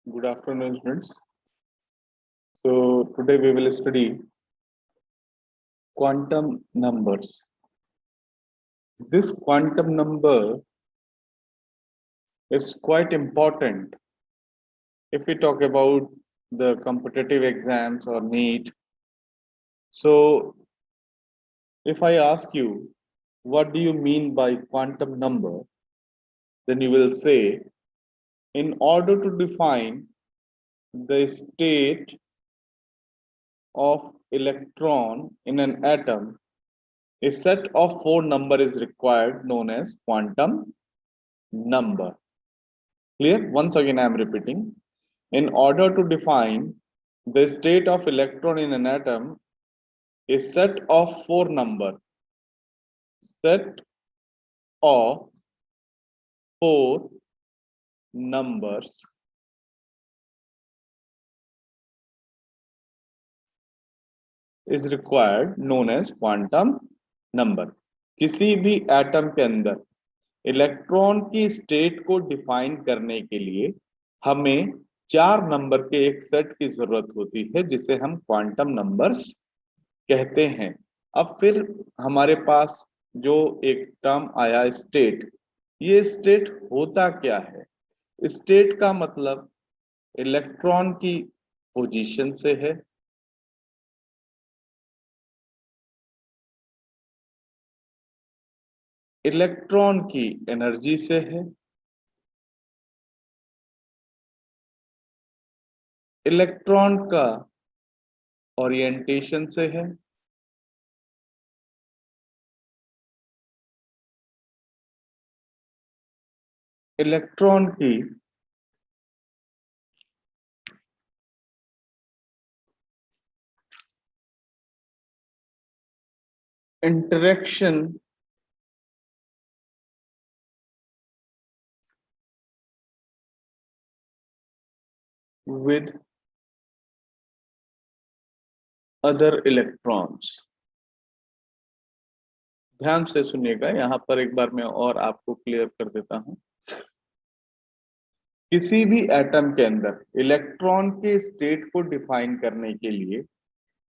Good afternoon, students. So today we will study quantum numbers. This quantum number is quite important if we talk about the competitive exams or NEET. So if I ask you, what do you mean by quantum number? Then you will say, in order to define the state of electron in an atom, a set of 4 numbers is required known as quantum number. Clear? Once again I am repeating. In order to define the state of electron in an atom, a set of 4 numbers. Set of 4 numbers is required known as quantum number. किसी भी atom के अंदर electron की state को define करने के लिए हमें 4 नंबर के एक सेट की जरूरत होती है जिसे हम क्वांटम नंबर्स कहते हैं। अब फिर हमारे पास जो एक टर्म आया स्टेट, ये स्टेट होता क्या है? स्टेट का मतलब इलेक्ट्रॉन की पोजीशन से है, इलेक्ट्रॉन की एनर्जी से है, इलेक्ट्रॉन का ओरिएंटेशन से है, इलेक्ट्रॉन की इंटरेक्शन with other electrons। ध्यान से सुनिएगा, यहां पर एक बार मैं और आपको क्लियर कर देता हूं। किसी भी एटम के अंदर इलेक्ट्रॉन के स्टेट को डिफाइन करने के लिए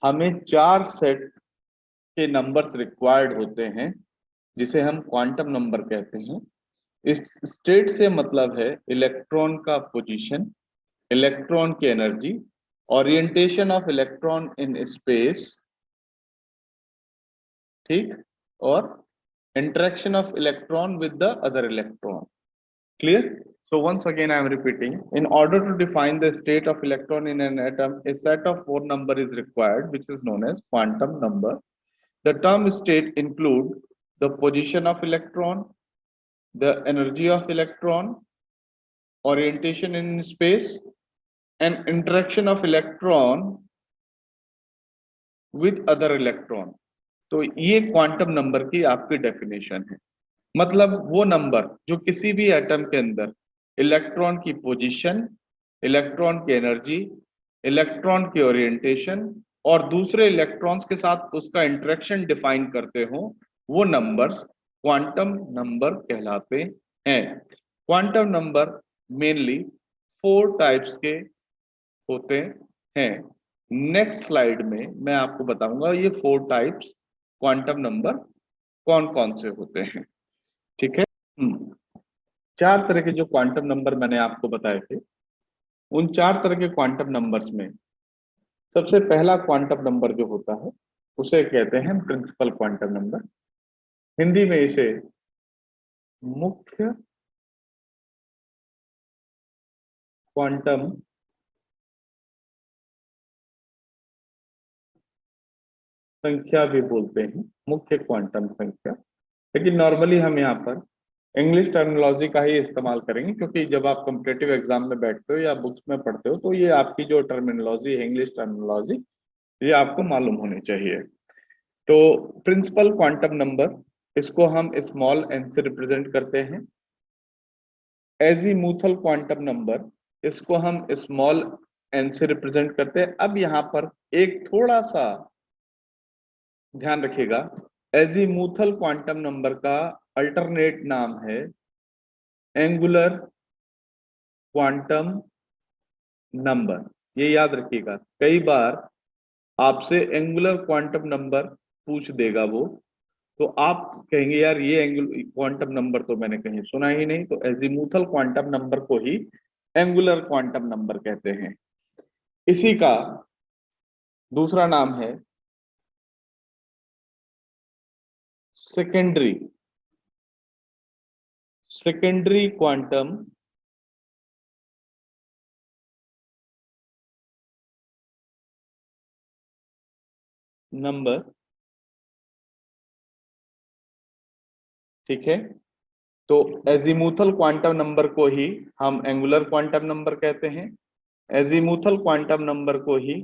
हमें 4 सेट के नंबर्स रिक्वायर्ड होते हैं जिसे हम क्वांटम नंबर कहते हैं। इस स्टेट से मतलब है इलेक्ट्रॉन का पोजीशन, इलेक्ट्रॉन की energy, orientation of electron in space, ठीक, और interaction of electron with the other electron. Clear? So once again I am repeating, in order to define the state of electron in an atom, a set of 4 number is required which is known as quantum number. The term state include the position of electron, the energy of electron, orientation in space, and interaction of electron with other electron। तो ये quantum number की आपकी definition है। मतलब वो number जो किसी भी एटम के अंदर इलेक्ट्रॉन की पोजीशन, इलेक्ट्रॉन की एनर्जी, इलेक्ट्रॉन की ओरिएंटेशन और दूसरे इलेक्ट्रॉन्स के साथ उसका इंटरेक्शन डिफाइन करते हो, वो नंबर्स क्वांटम नंबर कहलाते हैं। क्वांटम नंबर मेनली 4 टाइप्स के होते हैं। नेक्स्ट स्लाइड में मैं आपको बताऊंगा ये 4 टाइप्स क्वांटम नंबर कौन कौन से होते हैं। ठीक है? 4 तरह के जो क्वांटम नंबर मैंने आपको बताए थे, उन 4 तरह के क्वांटम नंबर्स में सबसे पहला क्वांटम नंबर जो होता है उसे कहते हैं प्रिंसिपल क्वांटम नंबर। हिंदी में इसे मुख्य क्वांटम संख्या भी बोलते हैं, मुख्य क्वांटम संख्या। लेकिन नॉर्मली हम यहाँ पर इंग्लिश टर्मिनोलॉजी का ही इस्तेमाल करेंगे क्योंकि जब आप कॉम्पिटिटिव एग्जाम में बैठते हो या बुक्स में पढ़ते हो तो ये आपकी जो टर्मिनोलॉजी है, इंग्लिश टर्मिनोलॉजी, ये आपको मालूम होनी चाहिए। तो प्रिंसिपल क्वांटम नंबर, इसको हम स्मॉल एन से रिप्रेजेंट करते हैं। एजीमुथल क्वांटम नंबर, इसको हम स्मॉल एन से रिप्रेजेंट करते हैं। अब यहाँ पर एक थोड़ा सा ध्यान रखिएगा, एजीमुथल क्वांटम नंबर का अल्टरनेट नाम है एंगुलर क्वांटम नंबर। ये याद रखिएगा, कई बार आपसे एंगुलर क्वांटम नंबर पूछ देगा वो, तो आप कहेंगे यार ये एंगुलर क्वांटम नंबर तो मैंने कहीं सुना ही नहीं, तो एजीमुथल क्वांटम नंबर को ही एंगुलर क्वांटम नंबर कहते हैं। इसी का दूसरा नाम है सेकेंडरी सेकेंडरी क्वांटम नंबर। ठीक है, तो एजीमुथल क्वांटम नंबर को ही हम एंगुलर क्वांटम नंबर कहते हैं, एजीमुथल क्वांटम नंबर को ही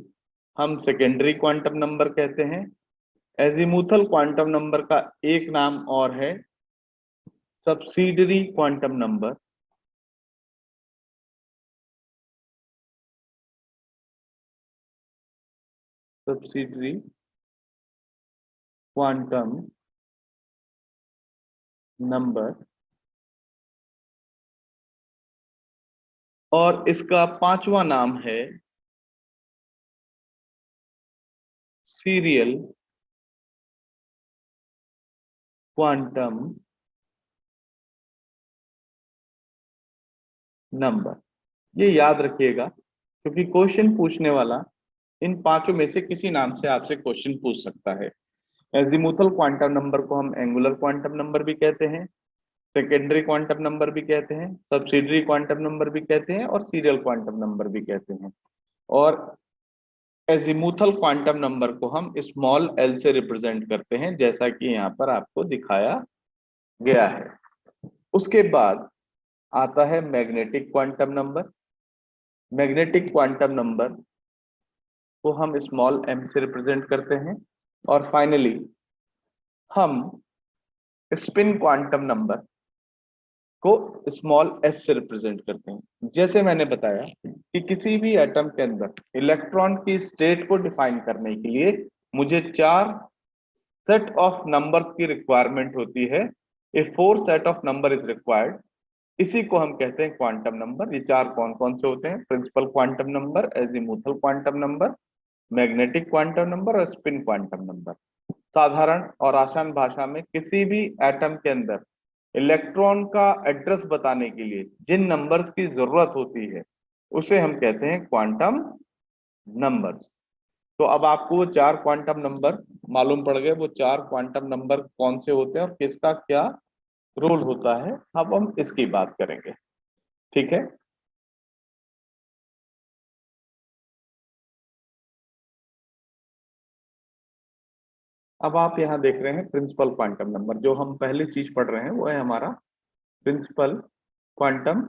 हम सेकेंडरी क्वांटम नंबर कहते हैं। एजीमुथल क्वांटम नंबर का एक नाम और है subsidiary quantum number. Subsidiary quantum number. और इसका पांचवा नाम है सीरियल क्वांटम नंबर। ये याद रखिएगा, क्योंकि क्वेश्चन पूछने वाला इन पांचों में से किसी नाम से आपसे क्वेश्चन पूछ सकता है। एजीमुथल क्वांटम नंबर को हम एंगुलर क्वांटम नंबर भी कहते हैं, सेकेंडरी क्वांटम नंबर भी कहते हैं, सब्सिडरी क्वांटम नंबर भी कहते हैं, और सीरियल क्वांटम नंबर भी कहते हैं। और एजीमुथल क्वांटम नंबर को हम स्मॉल एल से रिप्रेजेंट करते हैं, जैसा कि यहाँ पर आपको दिखाया गया है। उसके बाद आता है magnetic quantum number. Magnetic quantum number को हम स्मॉल एम से रिप्रेजेंट करते हैं। और फाइनली हम स्पिन क्वांटम नंबर को स्मॉल एस से रिप्रेजेंट करते हैं। जैसे मैंने बताया कि किसी भी एटम के अंदर इलेक्ट्रॉन की स्टेट को डिफाइन करने के लिए मुझे चार सेट ऑफ नंबर्स की रिक्वायरमेंट होती है। A four set of number is required. इसी को हम कहते हैं क्वांटम नंबर। ये चार कौन कौन से होते हैं? Principal quantum number, azimuthal quantum number, magnetic quantum number और स्पिन क्वांटम नंबर। साधारण और आसान भाषा में किसी भी एटम के अंदर इलेक्ट्रॉन का एड्रेस बताने के लिए जिन नंबर्स की जरूरत होती है उसे हम कहते हैं क्वांटम नंबर्स। तो अब आपको वो चार क्वांटम नंबर मालूम पड़ गए, वो चार क्वांटम नंबर कौन से होते हैं और किसका क्या रोल होता है। अब हम इसकी बात करेंगे, ठीक है। अब आप यहाँ देख रहे हैं प्रिंसिपल क्वांटम नंबर। जो हम पहली चीज पढ़ रहे हैं वो है हमारा principal quantum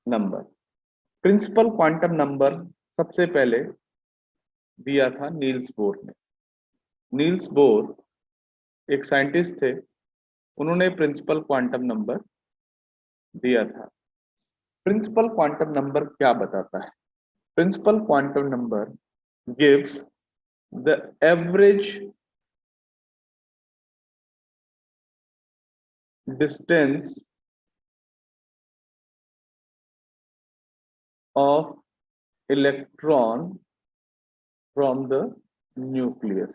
number. Principal quantum number सबसे पहले दिया था नील्स बोर ने। नील्स बोर एक साइंटिस्ट थे, उन्होंने प्रिंसिपल क्वांटम नंबर दिया था। प्रिंसिपल क्वांटम नंबर क्या बताता है? Principal quantum number gives the average distance of electron from the nucleus.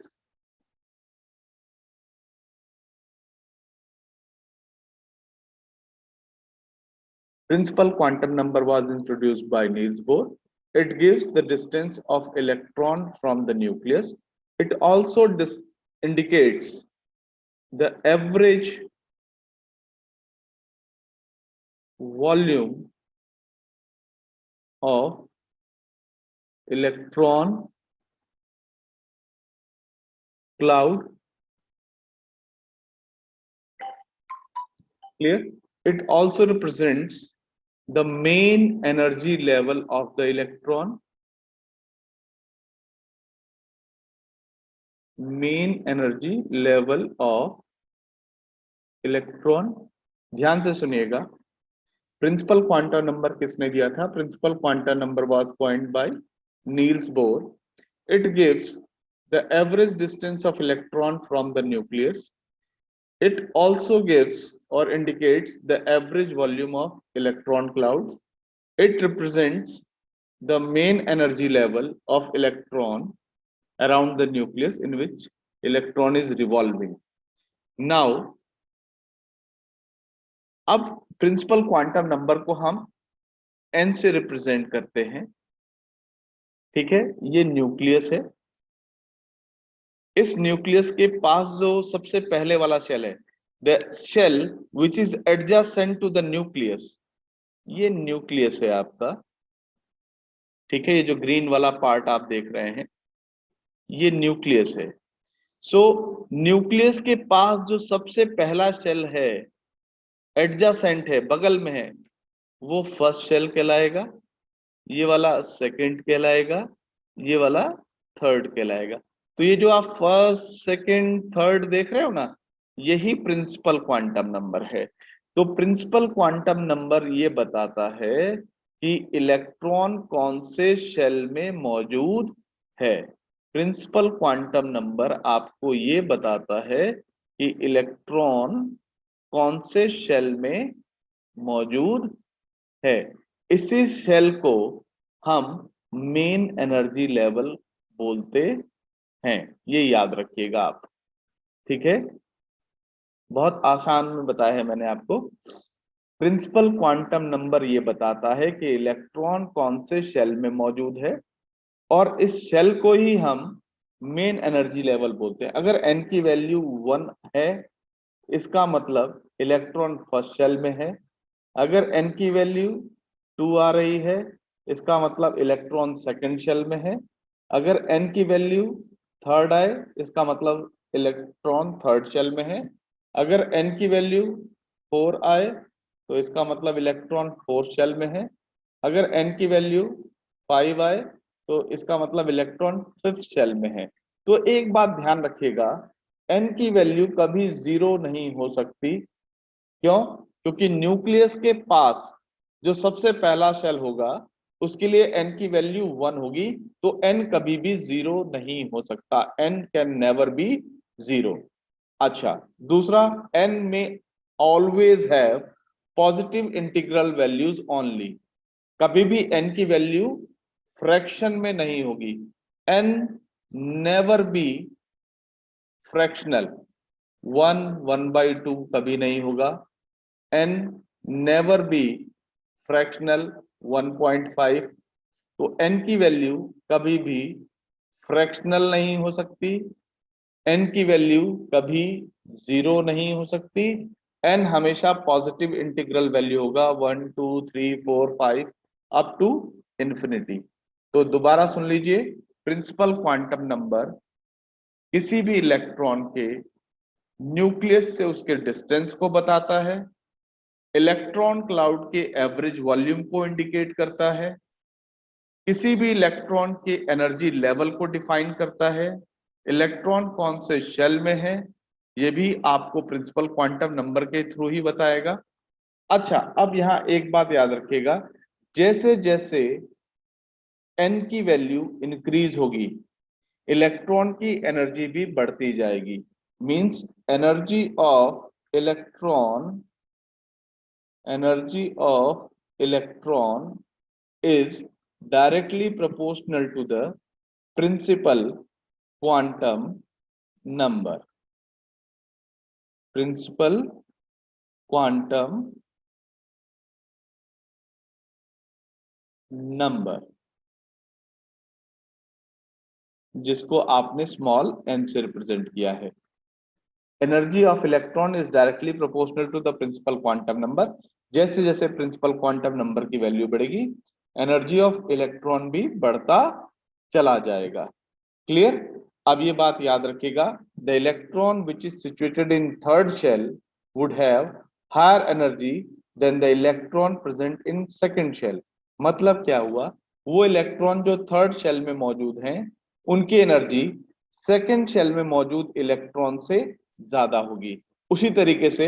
Principal quantum number was introduced by Niels Bohr. It gives the distance of electron from the nucleus. It also indicates the average volume of electron cloud. Clear? It also represents the main energy level of the electron. Main energy level of electron. ध्यान से सुनिएगा, principal quantum number किसने दिया था? Principal quantum number was coined by Niels Bohr. It gives the average distance of electron from the nucleus. It also gives or indicates the average volume of electron clouds. It represents the main energy level of electron around the nucleus in which electron is revolving. Now, अब principal quantum number को हम n से represent करते हैं, ठीक है। ये nucleus है, इस न्यूक्लियस के पास जो सबसे पहले वाला शेल है, the shell which is adjacent to the nucleus, ये न्यूक्लियस है आपका, ठीक है। ये जो ग्रीन वाला पार्ट आप देख रहे हैं ये न्यूक्लियस है। सो न्यूक्लियस के पास जो सबसे पहला शेल है, एडजेसेंट है, बगल में है, वो फर्स्ट शेल कहलाएगा, ये वाला सेकंड कहलाएगा, ये वाला थर्ड कहलाएगा। तो ये जो आप फर्स्ट सेकंड थर्ड देख रहे हो ना, यही प्रिंसिपल क्वांटम नंबर है। तो प्रिंसिपल क्वांटम नंबर ये बताता है कि इलेक्ट्रॉन कौन से शेल में मौजूद है। प्रिंसिपल क्वांटम नंबर आपको ये बताता है कि इलेक्ट्रॉन कौन से शेल में मौजूद है। इसी शेल को हम मेन एनर्जी लेवल बोलते हैं, ये याद रखिएगा आप, ठीक है। बहुत आसान में बताया है मैंने आपको। प्रिंसिपल क्वांटम नंबर ये बताता है कि इलेक्ट्रॉन कौन से शेल में मौजूद है, और इस शेल को ही हम मेन एनर्जी लेवल बोलते हैं। अगर n की वैल्यू 1 है, इसका मतलब इलेक्ट्रॉन फर्स्ट शेल में है। अगर n की वैल्यू 2 आ रही है, इसका मतलब इलेक्ट्रॉन सेकंड शेल में है। अगर n की वैल्यू थर्ड आए, इसका मतलब इलेक्ट्रॉन थर्ड शेल में है। अगर n की वैल्यू 4 आए, तो इसका मतलब इलेक्ट्रॉन फोर्थ शेल में है। अगर n की वैल्यू 5 आए, तो इसका मतलब इलेक्ट्रॉन फिफ्थ शेल में है। तो एक बात ध्यान रखिएगा, n की वैल्यू कभी 0 नहीं हो सकती। क्यों? क्योंकि न्यूक्लियस के पास जो सबसे पहला शेल होगा, उसके लिए n की वैल्यू 1 होगी, तो n कभी भी 0 नहीं हो सकता। n can never be 0। अच्छा, दूसरा, n में always have positive integral values only. कभी भी n की वैल्यू फ्रैक्शन में नहीं होगी। n never be fractional. 1 1/2 कभी नहीं होगा। n never be fractional 1.5। तो n की वैल्यू कभी भी फ्रैक्शनल नहीं हो सकती, n की वैल्यू कभी 0 नहीं हो सकती। n हमेशा पॉजिटिव इंटीग्रल वैल्यू होगा, 1 2 3 4 5 अप टू इंफिनिटी। तो दोबारा सुन लीजिए, प्रिंसिपल क्वांटम नंबर किसी भी इलेक्ट्रॉन के न्यूक्लियस से उसके डिस्टेंस को बताता है, इलेक्ट्रॉन क्लाउड के एवरेज वॉल्यूम को इंडिकेट करता है, किसी भी इलेक्ट्रॉन के एनर्जी लेवल को डिफाइन करता है, इलेक्ट्रॉन कौन से शेल में है, ये भी आपको प्रिंसिपल क्वांटम नंबर के थ्रू ही बताएगा। अच्छा, अब यहाँ एक बात याद रखिएगा, जैसे जैसे n की वैल्यू इंक्रीज होगी, इलेक्ट्रॉन की एनर्जी भी बढ़ती जाएगी। Means energy of electron is directly proportional to the principal quantum number. Principal quantum number, जिसको आपने स्मॉल n से रिप्रेजेंट किया है। Energy of electron is directly proportional to the principal quantum number. जैसे जैसे प्रिंसिपल क्वांटम नंबर की value बढ़ेगी, energy of electron भी बढ़ता चला जाएगा। क्लियर? अब ये बात याद रखिएगा, the electron which is situated in third shell would have higher energy than the electron present in second shell. मतलब क्या हुआ, वो इलेक्ट्रॉन जो थर्ड शेल में मौजूद हैं, उनकी एनर्जी सेकंड शेल में मौजूद इलेक्ट्रॉन से ज्यादा होगी। उसी तरीके से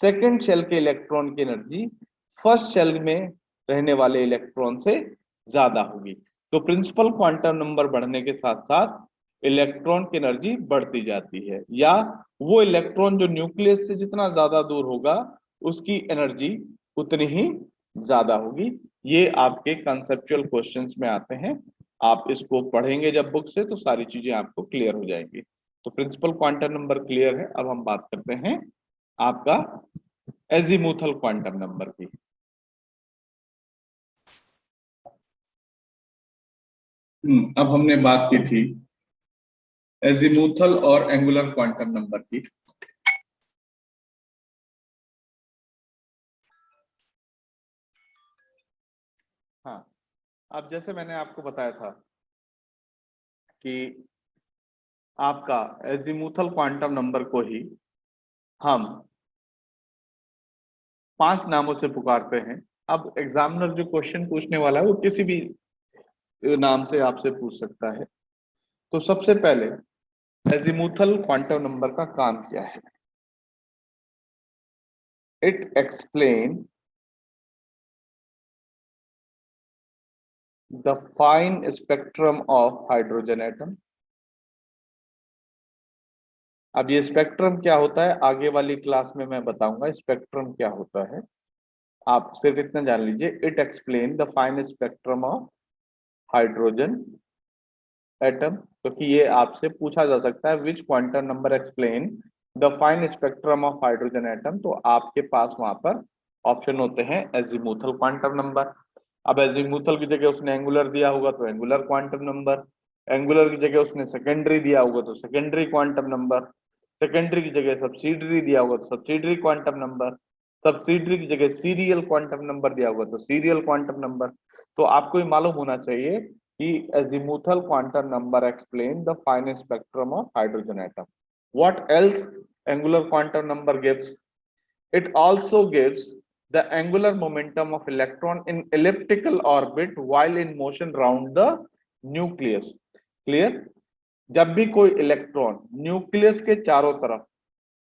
सेकंड शेल के इलेक्ट्रॉन की एनर्जी फर्स्ट शेल में रहने वाले इलेक्ट्रॉन से ज्यादा होगी। तो प्रिंसिपल क्वांटम नंबर बढ़ने के साथ साथ इलेक्ट्रॉन की एनर्जी बढ़ती जाती है, या वो इलेक्ट्रॉन जो न्यूक्लियस से जितना ज्यादा दूर होगा, उसकी एनर्जी उतनी ही ज्यादा होगी। ये आपके कंसेप्चुअल क्वेश्चंस में आते हैं। आप इसको पढ़ेंगे जब बुक से तो सारी चीजें आपको क्लियर हो जाएंगी। तो प्रिंसिपल क्वांटम नंबर क्लियर है। अब हम बात करते हैं आपका एजीमुथल क्वांटम नंबर की। अब हमने बात की थी एजीमुथल और एंगुलर क्वांटम नंबर की। हाँ, अब जैसे मैंने आपको बताया था कि आपका एजीमुथल क्वांटम नंबर को ही हम 5 नामों से पुकारते हैं। अब एग्जामिनर जो क्वेश्चन पूछने वाला है वो किसी भी नाम से आपसे पूछ सकता है। तो सबसे पहले एजीमुथल क्वांटम नंबर का काम क्या है? It explain the fine spectrum of hydrogen atom. अब ये स्पेक्ट्रम क्या होता है आगे वाली क्लास में मैं बताऊंगा स्पेक्ट्रम क्या होता है। आप सिर्फ इतना जान लीजिए, it explain the fine spectrum of hydrogen atom, क्योंकि ये आपसे पूछा जा सकता है which quantum number explain the fine spectrum of hydrogen atom. तो आपके पास वहां पर ऑप्शन होते हैं एजीमुथल क्वांटम नंबर। अब एजीमुथल की जगह उसने एंगुलर दिया होगा तो एंगुलर क्वांटम नंबर, एंगुलर की जगह उसने सेकेंडरी दिया होगा तो सेकेंडरी क्वांटम नंबर, सेकेंडरी की जगह सब्सिडरी दिया होगा तो सब्सिडरी क्वांटम नंबर, सब्सिडरी की जगह सीरियल क्वांटम नंबर दिया होगा तो सीरियल क्वांटम नंबर। तो आपको ये मालूम होना चाहिए कि azimuthal quantum number explain the fine spectrum of hydrogen atom. What else angular quantum number gives? It also gives the angular momentum of electron in elliptical orbit while in motion round the nucleus. Clear? जब भी कोई electron nucleus के चारों तरफ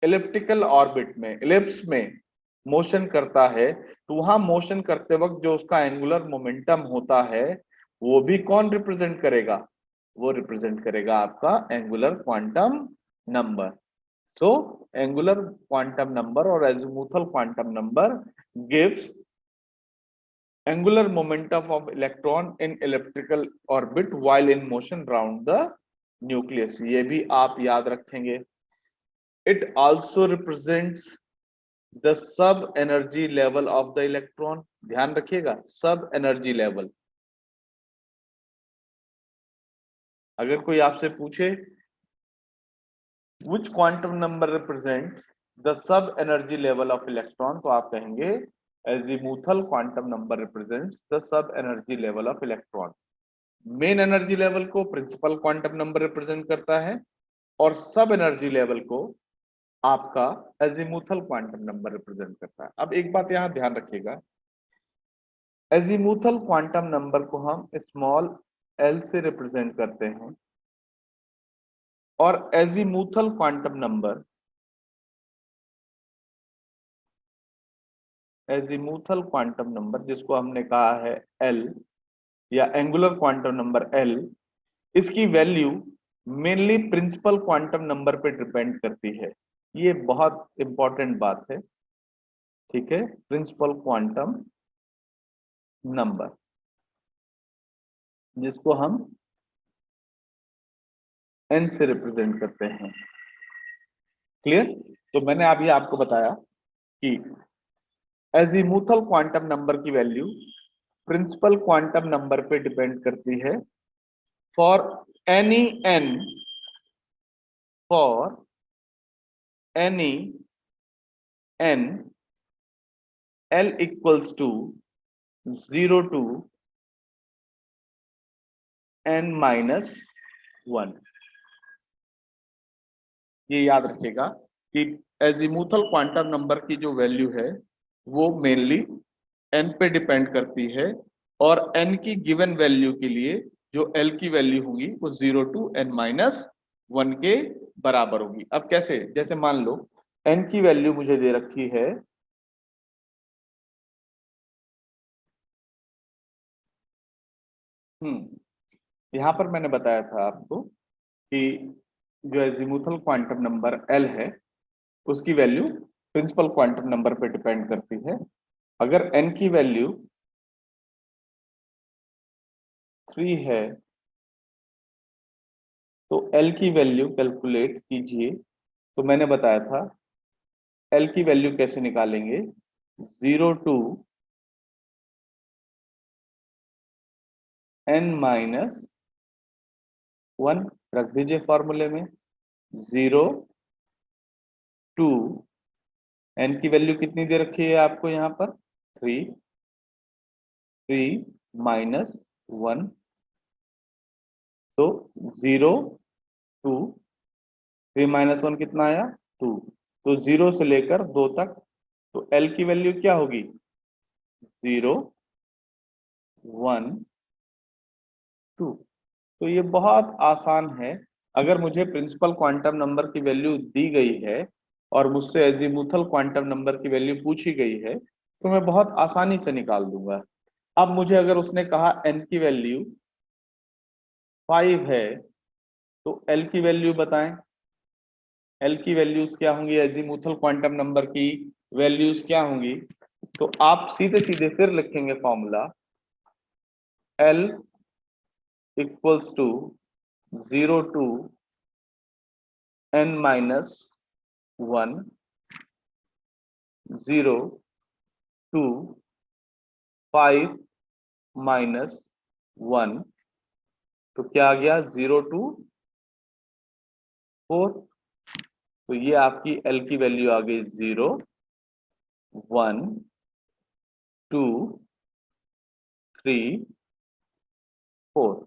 elliptical orbit में ellipse में motion करता है तो वहां मोशन करते वक्त जो उसका एंगुलर मोमेंटम होता है वो भी कौन रिप्रेजेंट करेगा? वो रिप्रेजेंट करेगा आपका angular quantum number. So angular quantum number और azimuthal quantum number gives angular momentum of electron in electrical orbit while in motion round the nucleus. ये भी आप याद रखेंगे। It also represents the sub energy level of the electron. ध्यान रखिएगा, सब energy level. अगर कोई आपसे पूछे which quantum number represents the sub energy level of electron तो आप कहेंगे azimuthal quantum number represents the sub energy level of electron। Main energy level को प्रिंसिपल क्वांटम नंबर रिप्रेजेंट करता है और सब एनर्जी लेवल को आपका एजीमुथल क्वांटम नंबर रिप्रेजेंट करता है। अब एक बात यहां ध्यान रखिएगा, एजीमुथल क्वांटम नंबर को हम स्मॉल एल से रिप्रेजेंट करते हैं और azimuthal quantum number azimuthal quantum number जिसको हमने कहा है एल या एंगुलर क्वांटम नंबर एल, इसकी value mainly principal quantum number पे डिपेंड करती है। ये बहुत इंपॉर्टेंट बात है, ठीक है। प्रिंसिपल क्वांटम नंबर जिसको हम एन से रिप्रेजेंट करते हैं। क्लियर? तो मैंने अभी आपको बताया कि एजीमुथल क्वांटम नंबर की वैल्यू प्रिंसिपल क्वांटम नंबर पे डिपेंड करती है for any n, for any n l equals to 0 to n minus 1। ये याद रखिएगा कि एजीमुथल क्वांटम नंबर की जो वैल्यू है वो मेनली एन पे डिपेंड करती है और एन की गिवन वैल्यू के लिए जो एल की वैल्यू होगी वो 0 टू एन माइनस 1 के बराबर होगी। अब कैसे? जैसे मान लो एन की वैल्यू मुझे दे रखी है यहां पर मैंने बताया था आपको कि जो एजीमुथल क्वांटम नंबर एल है उसकी वैल्यू प्रिंसिपल क्वांटम नंबर पे डिपेंड करती है। अगर एन की वैल्यू 3 है तो L की वैल्यू कैलकुलेट कीजिए। तो मैंने बताया था L की वैल्यू कैसे निकालेंगे, 0 to n-1 रख दीजिए फॉर्मूले में। 0 to n की वैल्यू कितनी दे रखी है आपको यहाँ पर, 3, 3-1, तो 0 to 3-1 कितना आया, 2। तो 0 से लेकर 2 तक, तो L की वैल्यू क्या होगी, 0, 1, 2। तो ये बहुत आसान है। अगर मुझे प्रिंसिपल क्वांटम नंबर की वैल्यू दी गई है और मुझसे एजीमुथल क्वांटम नंबर की वैल्यू पूछी गई है तो मैं बहुत आसानी से निकाल दूंगा। अब मुझे अगर उसने कहा n की वैल्यू 5 है तो L की वैल्यू बताएं। L की वैल्यूज क्या होंगी, एजीमुथल क्वांटम नंबर की वैल्यूज क्या होंगी, तो आप सीधे सीधे फिर लिखेंगे formula, L equals to 0 to n-1, 0 to 5-1, तो क्या आ गया, 0 to 4। तो ये आपकी L की वैल्यू आ गई 0, 1, 2, 3, 4।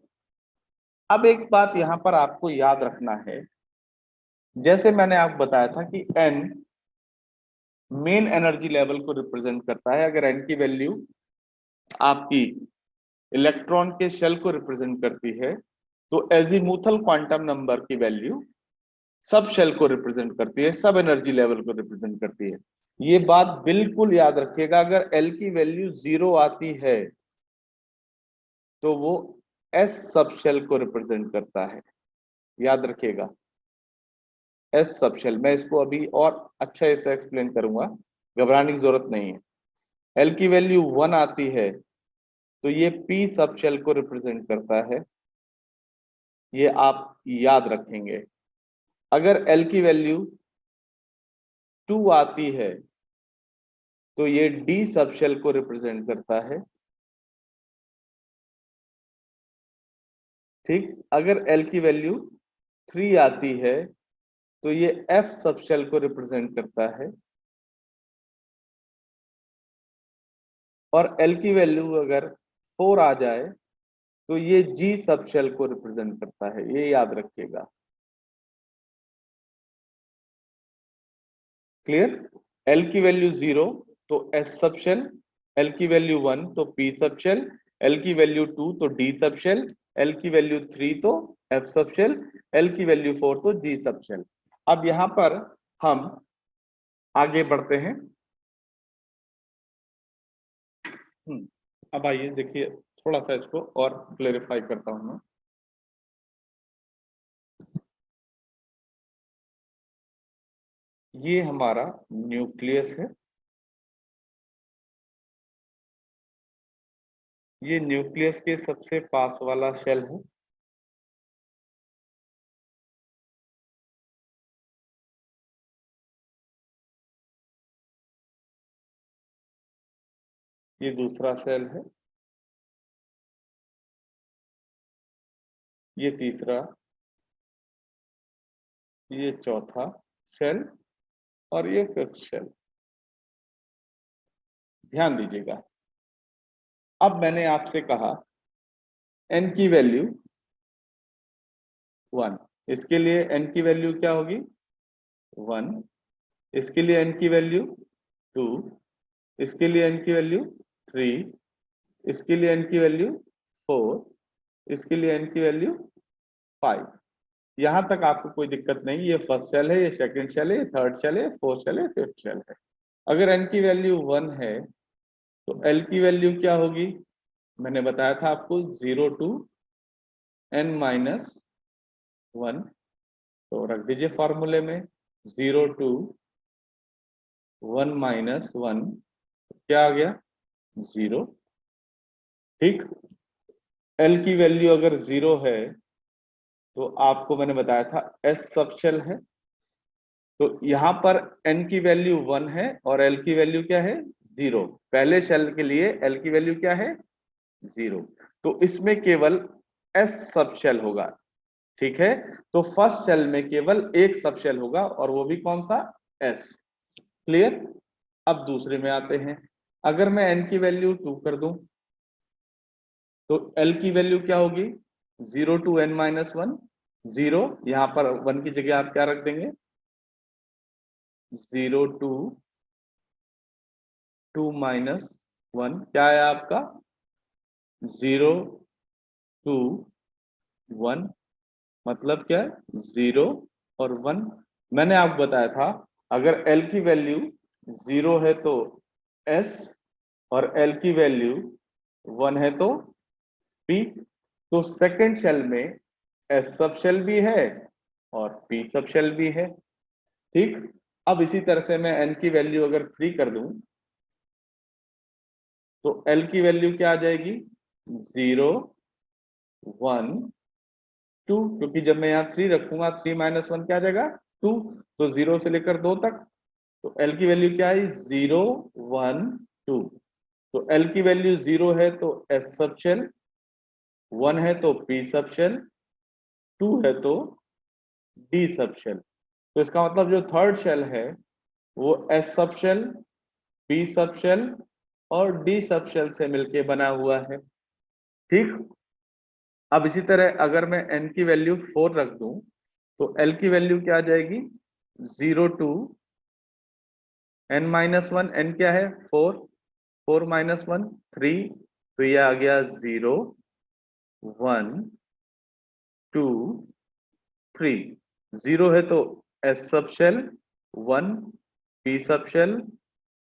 अब एक बात यहां पर आपको याद रखना है, जैसे मैंने आपको बताया था कि n मेन एनर्जी लेवल को रिप्रेजेंट करता है। अगर n की वैल्यू आपकी इलेक्ट्रॉन के शेल को रिप्रेजेंट करती है तो एजीमुथल क्वांटम नंबर की वैल्यू सब शेल को रिप्रेजेंट करती है, सब एनर्जी लेवल को रिप्रेजेंट करती है। ये बात बिल्कुल याद रखिएगा, अगर L की वैल्यू 0 आती है तो वो S सब शेल को रिप्रेजेंट करता है, याद रखिएगा, S सब शेल। मैं इसको अभी और अच्छा से एक्सप्लेन करूंगा, घबराने की जरूरत नहीं है। L की वैल्यू 1 आती है तो ये P सब शेल को रिप्रेजेंट करता है, ये आप याद रखेंगे। अगर L की वैल्यू 2 आती है तो ये D सब शेल को रिप्रेजेंट करता है, ठीक। अगर L की वैल्यू 3 आती है तो ये F सब शेल को रिप्रेजेंट करता है, और L की वैल्यू अगर 4 आ जाए तो ये G सब शेल को रिप्रेजेंट करता है, ये याद रखिएगा। क्लियर। L की वैल्यू 0 तो S सब शेल, L की वैल्यू 1 तो P सब शेल, L की वैल्यू 2 तो D सब शेल, L की वैल्यू 3 तो F सब शेल, L की वैल्यू 4 तो G सब शेल। अब यहां पर हम आगे बढ़ते हैं। अब आइए देखिए, थोड़ा सा इसको और क्लेरिफाई करता हूं मैं। ये हमारा न्यूक्लियस है, ये न्यूक्लियस के सबसे पास वाला शेल है। ये दूसरा शेल है, ये तीसरा, ये चौथा शेल, और ये फिफ्थ शेल। ध्यान दीजिएगा। अब मैंने आपसे कहा n की वैल्यू 1, इसके लिए n की वैल्यू क्या होगी, 1। इसके लिए n की वैल्यू 2, इसके लिए n की वैल्यू 3, इसके लिए n की वैल्यू 4, इसके लिए n की वैल्यू 5। यहां तक आपको कोई दिक्कत नहीं, ये फर्स्ट शेल है, ये सेकंड शेल है, ये थर्ड शेल है, फोर्थ शेल है, फिफ्थ शेल है। अगर n की वैल्यू 1 है तो L की वैल्यू क्या होगी, मैंने बताया था आपको, 0 to n-1, तो रख दीजिए फॉर्मूले में, 0 to 1-1, क्या आ गया, 0, ठीक। एल की वैल्यू अगर 0 है तो आपको मैंने बताया था एस सब शेल है। तो यहाँ पर एन की वैल्यू 1 है और एल की वैल्यू क्या है 0। पहले शेल के लिए एल की वैल्यू क्या है 0। तो इसमें केवल एस सब शेल होगा। ठीक है, तो फर्स्ट शेल में केवल एक सब शेल होगा और वो भी कौन सा एस। क्लियर। अब दूसरे में आते हैं। अगर मैं एन की वैल्यू 2 कर दूं तो एल की वैल्यू क्या होगी 0 टू एन माइनस 1। 0 यहां पर 1 की जगह आप क्या रख देंगे 0 टू 2 माइनस 1 क्या है आपका 0 टू 1। मतलब क्या है 0 और 1। मैंने आपको बताया था अगर एल की वैल्यू 0 है तो एस और एल की वैल्यू 1 है तो पी। तो सेकंड शेल में एस सब शेल भी है और पी सब शेल भी है। ठीक। अब इसी तरह से मैं एन की वैल्यू अगर 3 कर दूं तो एल की वैल्यू क्या आ जाएगी 0 1 2। क्योंकि जब मैं यहाँ 3 रखूंगा 3 माइनस 1 क्या आ जाएगा 2। तो 0 से लेकर 2 तक। तो एल की वैल्यू क्या है 0 1 2। तो एल की वैल्यू 0 है तो एस सब शेल, 1 है तो पी सब शेल, 2 है तो डी सब शेल। तो इसका मतलब जो थर्ड शेल है वो एस सब शेल, पी सब शेल और डी सब शेल से मिलके बना हुआ है। ठीक। अब इसी तरह अगर मैं एन की वैल्यू 4 रख दूं तो एल की वैल्यू क्या आ जाएगी 0 टू एन माइनस 1। एन क्या है 4, 4 माइनस 1 3। तो ये आ गया 0 1 2 3। 0 है तो एस सब शेल, 1 पी सब शेल,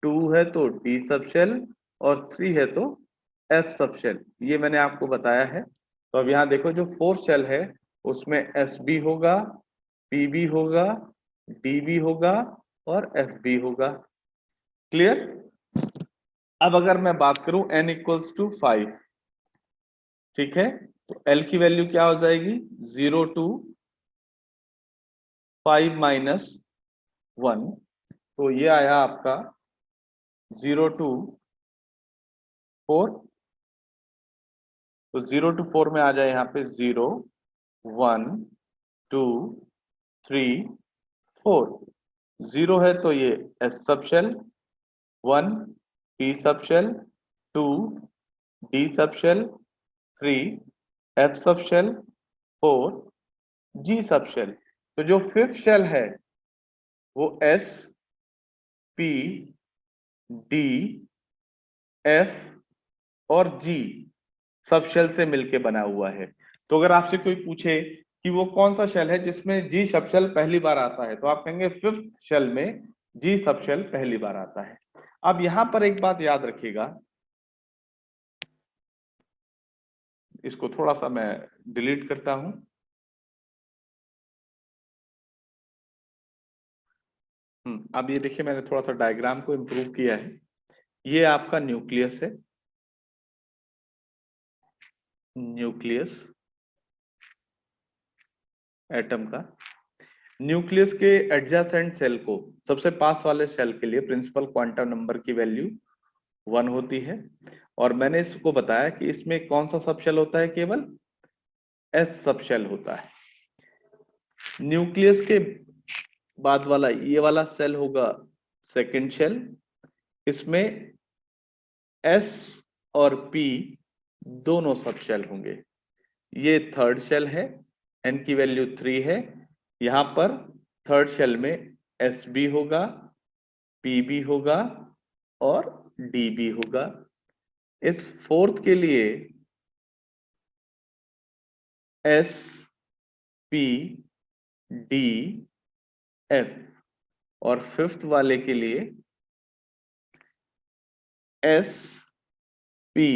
2 है तो डी सब शेल और 3 है तो एफ सब शेल। ये मैंने आपको बताया है। तो अब यहाँ देखो जो फोर्थ शेल है उसमें एस बी होगा, पी बी होगा, डी बी होगा और एफ बी होगा। क्लियर। अब अगर मैं बात करूं n इक्वल्स टू 5। ठीक है, तो l की वैल्यू क्या हो जाएगी 0 टू 5 माइनस 1। तो ये आया आपका 0 टू 4। तो 0 टू 4 में आ जाए यहाँ पे 0 1 2 3 4। 0 है तो ये एस सब शेल, 1 पी सब शेल, 2 डी सब shell, 3 f subshell, 4 g subshell. तो जो फिफ्थ शेल है वो एस पी डी एफ और जी सब शेल से मिलके बना हुआ है। तो अगर आपसे कोई पूछे कि वो कौन सा शेल है जिसमें जी सब शेल पहली बार आता है तो आप कहेंगे फिफ्थ शेल में जी सब शेल पहली बार आता है। अब यहां पर एक बात याद रखिएगा, इसको थोड़ा सा मैं डिलीट करता हूं। अब ये देखिए मैंने थोड़ा सा डायग्राम को इम्प्रूव किया है। ये आपका न्यूक्लियस है, न्यूक्लियस एटम का। न्यूक्लियस के एडजेसेंट सेल को सबसे पास वाले सेल के लिए प्रिंसिपल क्वांटम नंबर की वैल्यू 1 होती है। और मैंने इसको बताया कि इसमें कौन सा सब शेल होता है केवल एस सब शेल होता है। न्यूक्लियस के बाद वाला ये वाला सेल होगा सेकंड शेल। इसमें एस और पी दोनों सब शेल होंगे। ये थर्ड शेल है, एन की वैल्यू 3 है। यहां पर थर्ड शेल में एस बी होगा, पी बी होगा और डी बी होगा। इस फोर्थ के लिए एस पी डी एफ और फिफ्थ वाले के लिए S P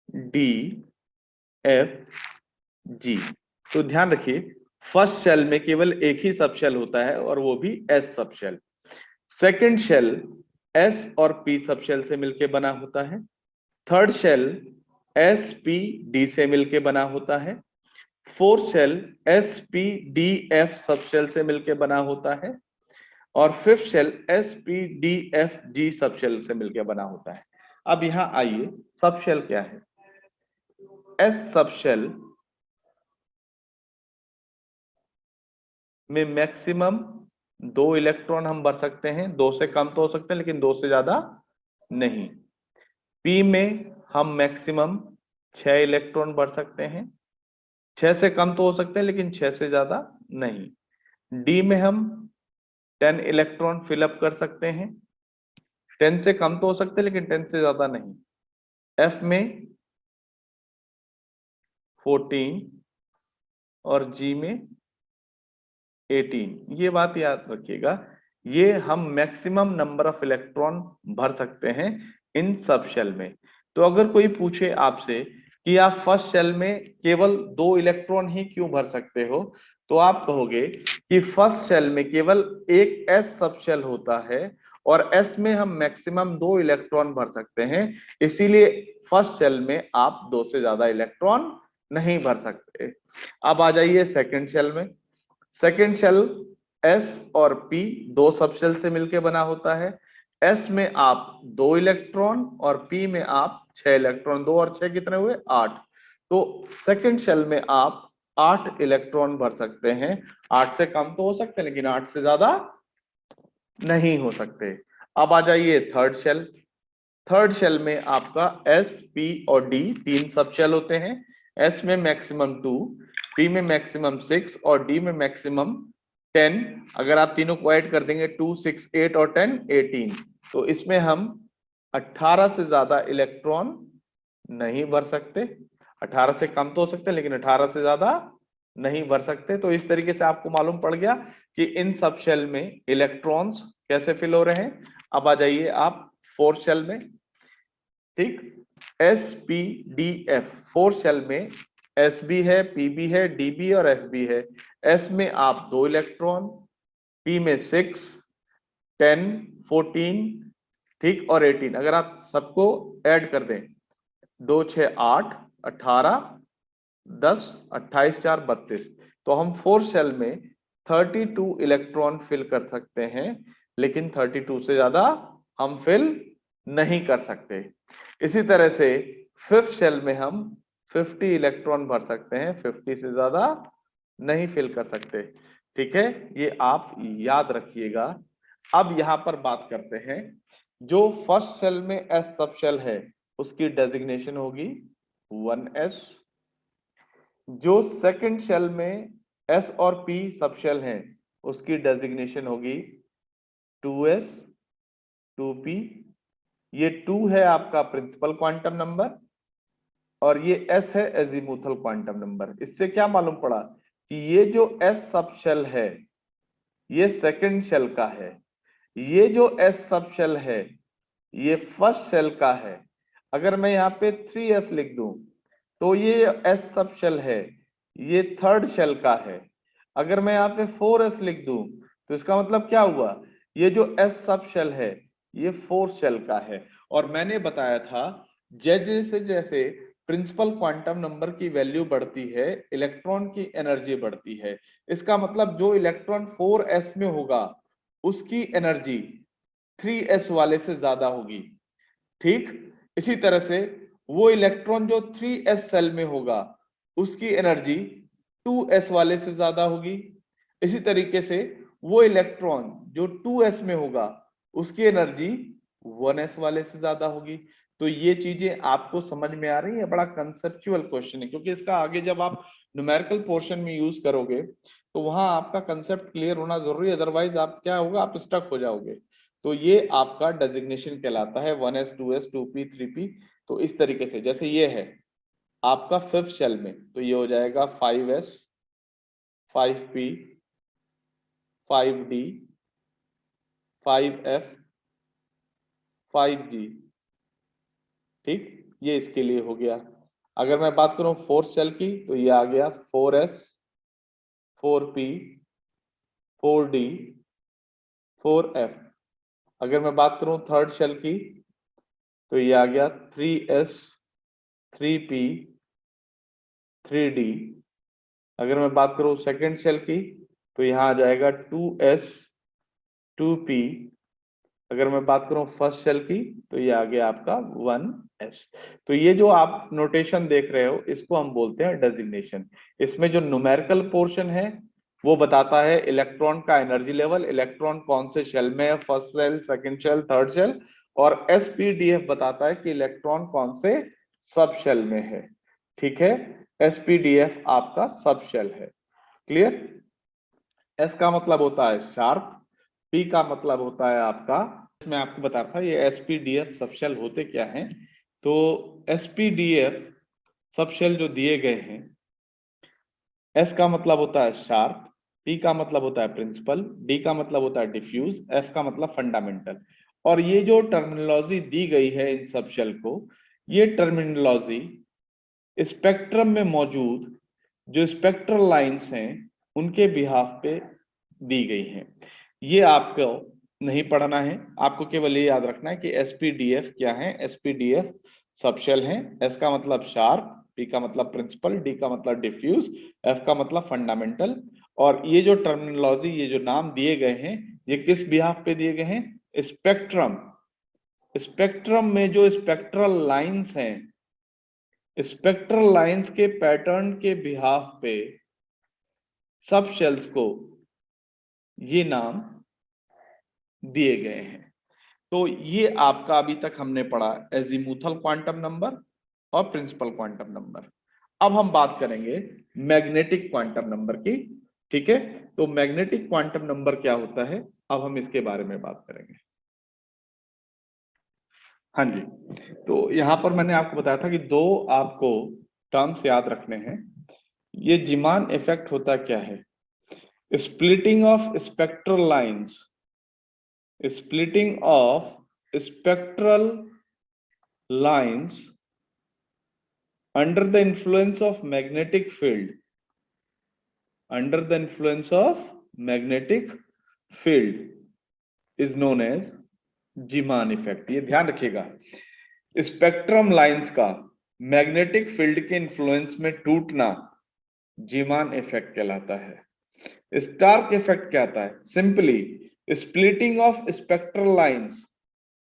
D F G. तो ध्यान रखिए फर्स्ट शेल में केवल एक ही सब शेल होता है और वो भी एस सब शेल। सेकेंड शेल एस और पी सब शेल से मिलकर बना होता है। थर्ड शेल sp-d से मिलके बना होता है, फोर्थ शेल sp-d-f सब शेल से मिलके बना होता है, और फिफ्थ शेल sp-d-f-g सब शेल से मिलके बना होता है। अब यहां आइए, सब शेल क्या है? s सब शेल में मैक्सिमम 2 इलेक्ट्रॉन हम भर सकते हैं, 2 से कम तो हो सकते हैं लेकिन 2 से ज्यादा नहीं। p में हम मैक्सिमम 6 इलेक्ट्रॉन भर सकते हैं, 6 से कम तो हो सकते हैं लेकिन 6 से ज्यादा नहीं। d में हम 10 इलेक्ट्रॉन फिलअप कर सकते हैं, 10 से कम तो हो सकते हैं लेकिन 10 से ज्यादा नहीं। f में 14 और g में 18। ये बात याद रखिएगा, ये हम मैक्सिमम नंबर ऑफ इलेक्ट्रॉन भर सकते हैं इन सब शेल में। तो अगर कोई पूछे आपसे कि आप फर्स्ट शेल में केवल 2 इलेक्ट्रॉन ही क्यों भर सकते हो, तो आप कहोगे कि फर्स्ट शेल में केवल एक s सब शेल होता है और s में हम मैक्सिमम 2 इलेक्ट्रॉन भर सकते हैं, इसीलिए फर्स्ट शेल में आप 2 से ज्यादा इलेक्ट्रॉन नहीं भर सकते। अब आ जाइए सेकंड शेल में। सेकेंड शेल S और P दो सब शेल से मिलकर बना होता है। S में आप 2 इलेक्ट्रॉन और P में आप 6 इलेक्ट्रॉन, 2 और 6 कितने हुए? 8। तो सेकेंड शेल में आप 8 इलेक्ट्रॉन भर सकते हैं, 8 से कम तो हो सकते हैं लेकिन 8 से ज्यादा नहीं हो सकते। अब आ जाइए थर्ड शेल। थर्ड शेल में आपका S, P और D तीन सब शेल होते हैं। S में मैक्सिमम 2, P में मैक्सिमम 6 और D में मैक्सिमम 10। अगर आप तीनों को ऐड कर देंगे 2, 6, 8 और 10, 18, तो इसमें हम 18 से ज्यादा इलेक्ट्रॉन नहीं भर सकते। 18 से कम तो हो सकते हैं लेकिन 18 से ज्यादा नहीं भर सकते। तो इस तरीके से आपको मालूम पड़ गया कि इन सब शेल में इलेक्ट्रॉन्स कैसे फिल हो रहे हैं। अब आ जाइए आप फोर्थ शेल में। ठीक, sp-d-f फोर्थ शेल में sb है, pb है, db और fb है। s में आप 2 इलेक्ट्रॉन, p में 6, 10, 14, ठीक, और 18। अगर आप सबको ऐड कर दें 2, 6, 8, 18, 10, 28, 4, 32, तो हम फोर्थ शेल में 32 इलेक्ट्रॉन फिल कर सकते हैं, लेकिन 32 से ज्यादा हम फिल नहीं कर सकते। इसी तरह से फिफ्थ शेल में हम 50 इलेक्ट्रॉन भर सकते हैं, 50 से ज्यादा नहीं फिल कर सकते। ठीक है, ये आप याद रखिएगा। अब यहां पर बात करते हैं, जो फर्स्ट शेल में एस सब शेल है उसकी डेजिग्नेशन होगी 1s। जो सेकंड शेल में एस और पी सब शेल हैं उसकी डेजिग्नेशन होगी 2s, 2p। ये 2 है आपका प्रिंसिपल क्वांटम नंबर और ये s है एजीमुथल क्वांटम नंबर। इससे क्या मालूम पड़ा कि ये जो s सब शेल है ये सेकंड शेल का है, ये जो s सब शेल है ये फर्स्ट शेल का है। अगर मैं यहाँ पे 3s लिख दूं तो ये s सब शेल है ये थर्ड शेल का है। अगर मैं यहाँ पे 4s लिख दूं तो इसका मतलब क्या हुआ, ये जो s सब शेल है ये फोर्थ शेल का है। और मैंने बताया था जैसे जैसे प्रिंसिपल क्वांटम नंबर की वैल्यू बढ़ती है इलेक्ट्रॉन की एनर्जी बढ़ती है। इसका मतलब जो इलेक्ट्रॉन 4s में होगा उसकी एनर्जी 3s वाले से ज्यादा होगी। ठीक, इसी तरह से वो इलेक्ट्रॉन जो 3s सेल में होगा उसकी एनर्जी 2s वाले से ज्यादा होगी। इसी तरीके से वो इलेक्ट्रॉन जो 2s में होगा उसकी एनर्जी 1s वाले से ज्यादा होगी। तो ये चीजें आपको समझ में आ रही है? बड़ा कंसेप्चुअल क्वेश्चन है, क्योंकि इसका आगे जब आप न्यूमेरिकल पोर्शन में यूज करोगे तो वहां आपका कंसेप्ट क्लियर होना जरूरी है, अदरवाइज आप क्या होगा, आप स्टक हो जाओगे। तो ये आपका डेजिग्नेशन कहलाता है 1s, 2s, 2p, 3p। तो इस तरीके से जैसे ये है आपका फिफ्थ शेल में तो ये हो जाएगा 5s, 5p, 5d, 5f, 5g। ठीक, ये इसके लिए हो गया। अगर मैं बात करूं फोर्थ शेल की तो ये आ गया 4s, 4p, 4d, 4f। अगर मैं बात करूं थर्ड शेल की तो ये आ गया 3s, 3p 3d। अगर मैं बात करूं सेकेंड शेल की तो यहाँ आ जाएगा 2s 2p। अगर मैं बात करूं फर्स्ट शेल की तो ये आ गया आपका 1s। तो ये जो आप नोटेशन देख रहे हो इसको हम बोलते हैं डेजिग्नेशन। इसमें जो न्यूमेरिकल पोर्शन है वो बताता है इलेक्ट्रॉन का एनर्जी लेवल, इलेक्ट्रॉन कौन से शेल में है, first shell, second shell, third shell. और एसपीडीएफ बताता है कि इलेक्ट्रॉन कौन से सब शेल में है। ठीक है, एसपीडीएफ आपका सब शेल है। क्लियर? एस का मतलब होता है शार्प, पी का मतलब होता है आपका, मैं आपको बताता ये एसपीडीएफ सब शेल होते क्या हैं। तो एसपीडीएफ सब शेल जो दिए गए हैं, एस का मतलब होता है शार्प, पी का मतलब होता है प्रिंसिपल, डी का मतलब होता है डिफ्यूज, एफ का मतलब फंडामेंटल। और ये जो टर्मिनोलॉजी दी गई है इन सब शेल को, ये टर्मिनोलॉजी स्पेक्ट्रम में मौजूद जो स्पेक्ट्रल लाइंस हैं उनके बिहाफ पे दी गई हैं। ये आपको नहीं पढ़ना है, आपको केवल ये याद रखना है कि एसपीडीएफ क्या है। एसपीडीएफ सब शेल हैं। एस का मतलब शार्प, पी का मतलब प्रिंसिपल, डी का मतलब डिफ्यूज, एफ का मतलब फंडामेंटल। और ये जो टर्मिनोलॉजी, ये जो नाम दिए गए हैं, ये किस बिहाफ पे दिए गए हैं? स्पेक्ट्रम। स्पेक्ट्रम में जो स्पेक्ट्रल लाइंस हैं, स्पेक्ट्रल लाइंस के पैटर्न के बिहाफ पे सब शेल्स को ये नाम दिए गए हैं। तो ये आपका अभी तक हमने पढ़ा एजीमुथल क्वांटम नंबर और प्रिंसिपल क्वांटम नंबर। अब हम बात करेंगे मैग्नेटिक क्वांटम नंबर की। ठीक है, तो मैग्नेटिक क्वांटम नंबर क्या होता है, अब हम इसके बारे में बात करेंगे। हाँ जी, तो यहां पर मैंने आपको बताया था कि दो आपको टर्म्स याद रखने हैं। ये जीमान इफेक्ट होता क्या है? Splitting of spectral lines, splitting of spectral lines under the influence of magnetic field, under the influence of magnetic field is known as Zeeman effect. ये ध्यान रखिएगा, स्पेक्ट्रम लाइंस का मैग्नेटिक फील्ड के influence में टूटना जीमान इफेक्ट कहलाता है। Stark effect क्या आता है? Simply splitting of spectral lines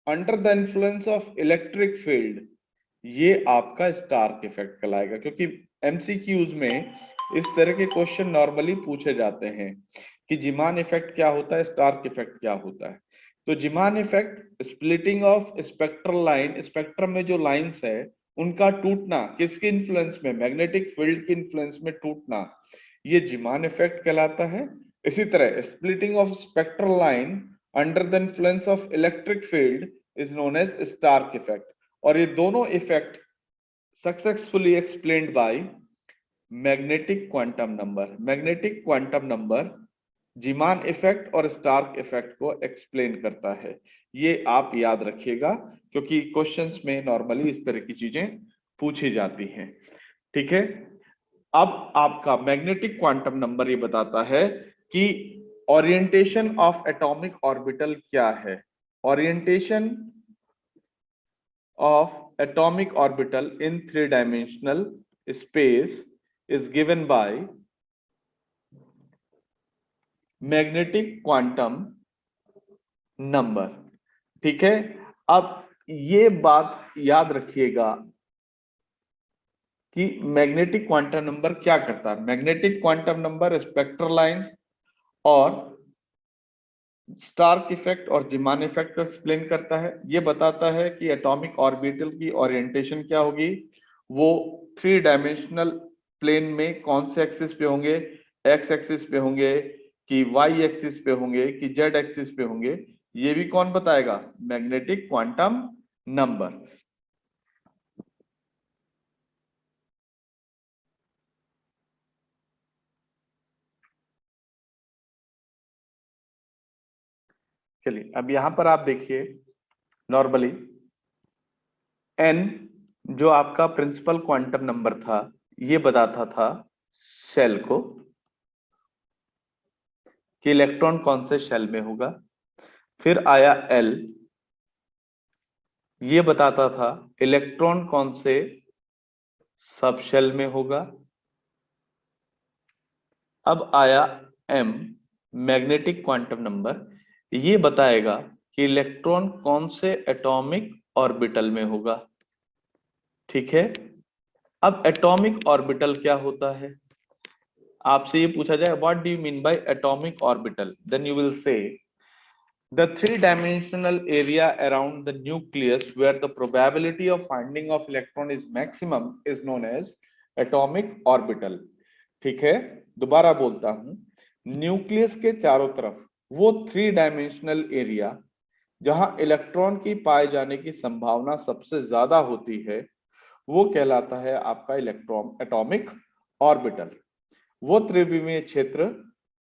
under the influence of electric field, ये आपका स्टार्क इफेक्ट कहलाएगा। क्योंकि एमसीक्यूज में इस तरह के क्वेश्चन नॉर्मली पूछे जाते हैं कि जीमान इफेक्ट क्या होता है, स्टार्क इफेक्ट क्या होता है। तो Zeeman effect splitting of spectral line, spectrum में जो लाइंस है उनका टूटना, किसके इन्फ्लुएंस में? मैग्नेटिक फील्ड के इन्फ्लुएंस में टूटना, ये जीमान इफेक्ट कहलाता है। इसी तरह splitting of spectral line under the influence of electric field is known as Stark effect. और ये दोनों effect successfully explained by magnetic quantum number. Magnetic quantum number Zeeman effect और स्टार्क इफेक्ट को explain करता है। ये आप याद रखिएगा क्योंकि क्वेश्चंस में नॉर्मली इस तरह की चीजें पूछी जाती हैं। ठीक है, अब आपका मैग्नेटिक क्वांटम नंबर ये बताता है कि ओरिएंटेशन ऑफ एटॉमिक ऑर्बिटल क्या है। Orientation of atomic orbital in three-dimensional space is given by magnetic quantum number। ठीक है, अब ये बात याद रखिएगा कि मैग्नेटिक क्वांटम नंबर क्या करता है। Magnetic quantum number spectral lines और स्टार्क इफेक्ट और जीमान इफेक्ट को एक्सप्लेन करता है। ये बताता है कि एटॉमिक ऑर्बिटल की ओरिएंटेशन क्या होगी, वो थ्री डायमेंशनल प्लेन में कौन से एक्सिस पे होंगे, एक्स एक्सिस पे होंगे कि वाई एक्सिस पे होंगे कि जेड एक्सिस पे होंगे, ये भी कौन बताएगा? Magnetic quantum number. चलिए अब यहां पर आप देखिए, नॉर्मली एन जो आपका प्रिंसिपल क्वांटम नंबर था, ये बताता था शेल को कि इलेक्ट्रॉन कौन से शेल में होगा। फिर आया एल, ये बताता था इलेक्ट्रॉन कौन से सब शेल में होगा। अब आया m, मैग्नेटिक क्वांटम नंबर। ये बताएगा कि इलेक्ट्रॉन कौन से एटॉमिक ऑर्बिटल में होगा। ठीक है, अब एटॉमिक ऑर्बिटल क्या होता है, आपसे ये पूछा जाए what do you mean by atomic orbital, then you will say the three-dimensional area around the nucleus where the probability of finding of electron is maximum is known as atomic orbital। ठीक है, दोबारा बोलता हूं, nucleus के चारों तरफ वो three dimensional area जहां इलेक्ट्रॉन की पाए जाने की संभावना सबसे ज्यादा होती है वो कहलाता है आपका इलेक्ट्रॉन एटॉमिक ऑर्बिटल। वो त्रिविमीय क्षेत्र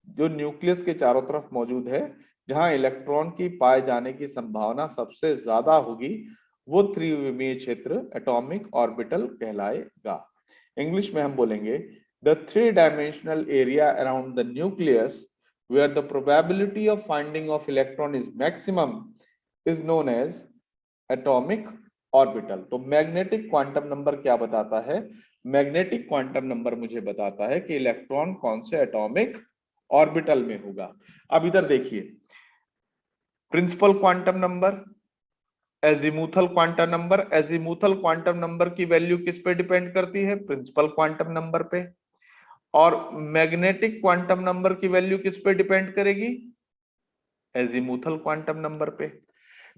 जो न्यूक्लियस के चारों तरफ मौजूद है जहां इलेक्ट्रॉन की पाए जाने की संभावना सबसे ज्यादा होगी वो त्रिविमीय क्षेत्र एटॉमिक ऑर्बिटल कहलाएगा। इंग्लिश में हम बोलेंगे the three dimensional area around the nucleus where the probability of finding of electron is maximum is known as atomic orbital. तो मैग्नेटिक क्वांटम नंबर क्या बताता है, मैग्नेटिक क्वांटम नंबर मुझे बताता है कि इलेक्ट्रॉन कौन से एटॉमिक ऑर्बिटल में होगा। अब इधर देखिए, principal quantum number, azimuthal quantum number. Azimuthal quantum number की वैल्यू किस पे डिपेंड करती है, प्रिंसिपल क्वांटम नंबर पे। और मैग्नेटिक क्वांटम नंबर की वैल्यू किस पे डिपेंड करेगी, एजीमुथल क्वांटम नंबर पे।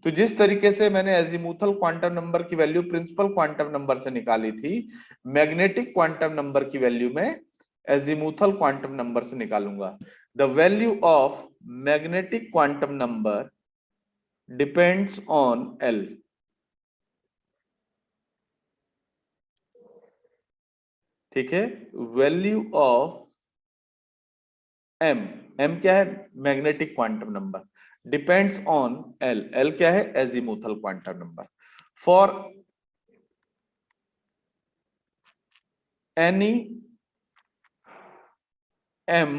तो जिस तरीके से मैंने एजीमुथल क्वांटम नंबर की वैल्यू प्रिंसिपल क्वांटम नंबर से निकाली थी, मैग्नेटिक क्वांटम नंबर की वैल्यू में एजीमुथल क्वांटम नंबर से निकालूंगा। The value of magnetic quantum number depends on L. ठीक है, वैल्यू ऑफ एम, एम क्या है, magnetic quantum number, depends on L, L क्या है, azimuthal quantum number. For any M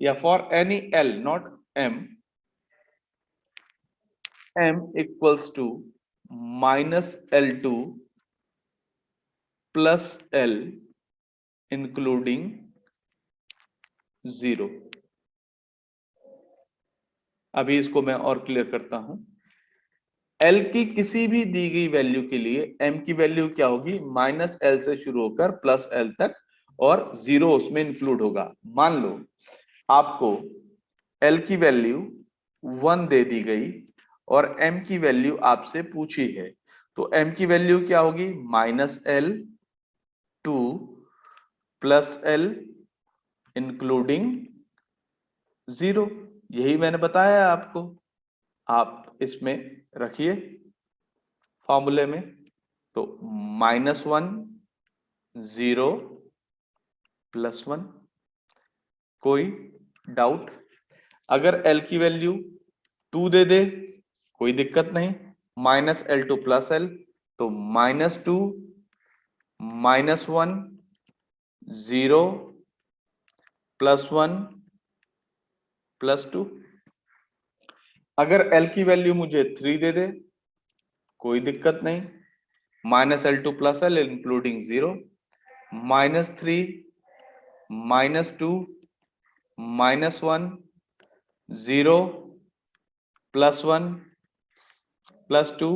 या for any L not M, m equals to -L2 plus L including 0। अभी इसको मैं और क्लियर करता हूं। L की किसी भी दी गई वैल्यू के लिए m की वैल्यू क्या होगी, -L से शुरू होकर प्लस L तक और 0 उसमें इंक्लूड होगा। मान लो आपको L की वैल्यू 1 दे दी गई और m की वैल्यू आपसे पूछी है, तो m की वैल्यू क्या होगी, -L2 प्लस L इंक्लूडिंग 0। यही मैंने बताया आपको, आप इसमें रखिए फॉर्मूले में। तो -1 0 +1, कोई डाउट। अगर L की वैल्यू 2 दे दे कोई दिक्कत नहीं, -L2 प्लस L, तो -2 -1 0 +1 +2। अगर L की वैल्यू मुझे 3 दे दे कोई दिक्कत नहीं, -L2 प्लस L इंक्लूडिंग 0, -3 -2 -1 0 +1 +2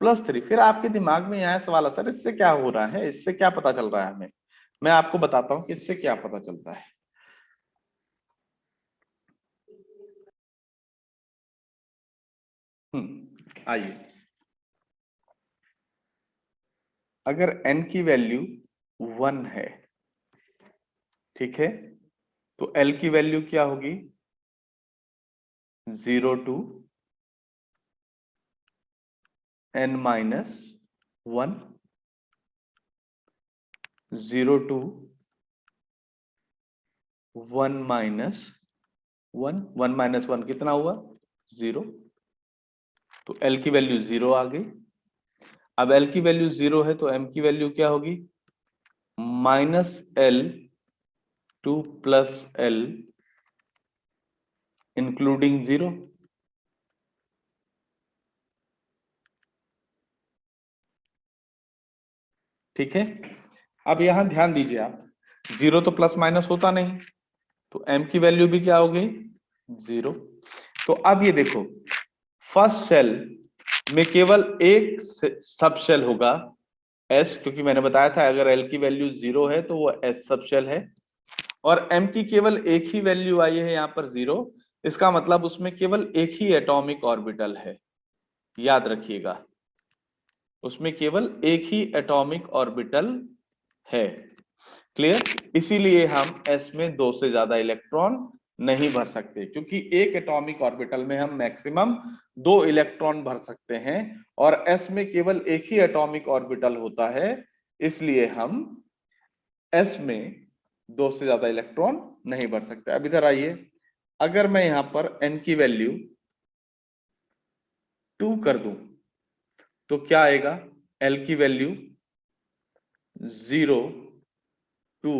+3। फिर आपके दिमाग में यह सवाल है, सर इससे क्या हो रहा है, इससे क्या पता चल रहा है हमें। मैं आपको बताता हूं कि इससे क्या पता चलता है। आइए, अगर n की वैल्यू 1 है, ठीक है, तो L की वैल्यू क्या होगी, 0 to n minus 1, 0 to 1 minus 1, 1 minus 1 कितना हुआ, 0। तो L की वैल्यू 0 आ गई। अब L की वैल्यू 0 है तो M की वैल्यू क्या होगी, -L2 प्लस L इंक्लूडिंग 0। ठीक है, अब यहां ध्यान दीजिए आप, जीरो तो प्लस माइनस होता नहीं, तो m की वैल्यू भी क्या हो गई, जीरो। तो अब ये देखो, फर्स्ट सेल में केवल एक सब शेल होगा s, क्योंकि मैंने बताया था अगर l की वैल्यू जीरो है तो वो s सब शेल है, और m की केवल एक ही वैल्यू आई है यहाँ पर जीरो, इसका मतलब उसमें केवल एक ही एटॉमिक ऑर्बिटल है, याद रखिएगा, उसमें केवल एक ही एटॉमिक ऑर्बिटल है। क्लियर, इसीलिए हम s में दो से ज्यादा इलेक्ट्रॉन नहीं भर सकते, क्योंकि एक एटॉमिक ऑर्बिटल में हम मैक्सिमम दो इलेक्ट्रॉन भर सकते हैं, और s में केवल एक ही एटॉमिक ऑर्बिटल होता है, इसलिए हम s में दो से ज्यादा इलेक्ट्रॉन नहीं भर सकते। अब इधर आइए, अगर मैं यहां पर n की वैल्यू 2 कर दूं तो क्या आएगा, l की वैल्यू 0 2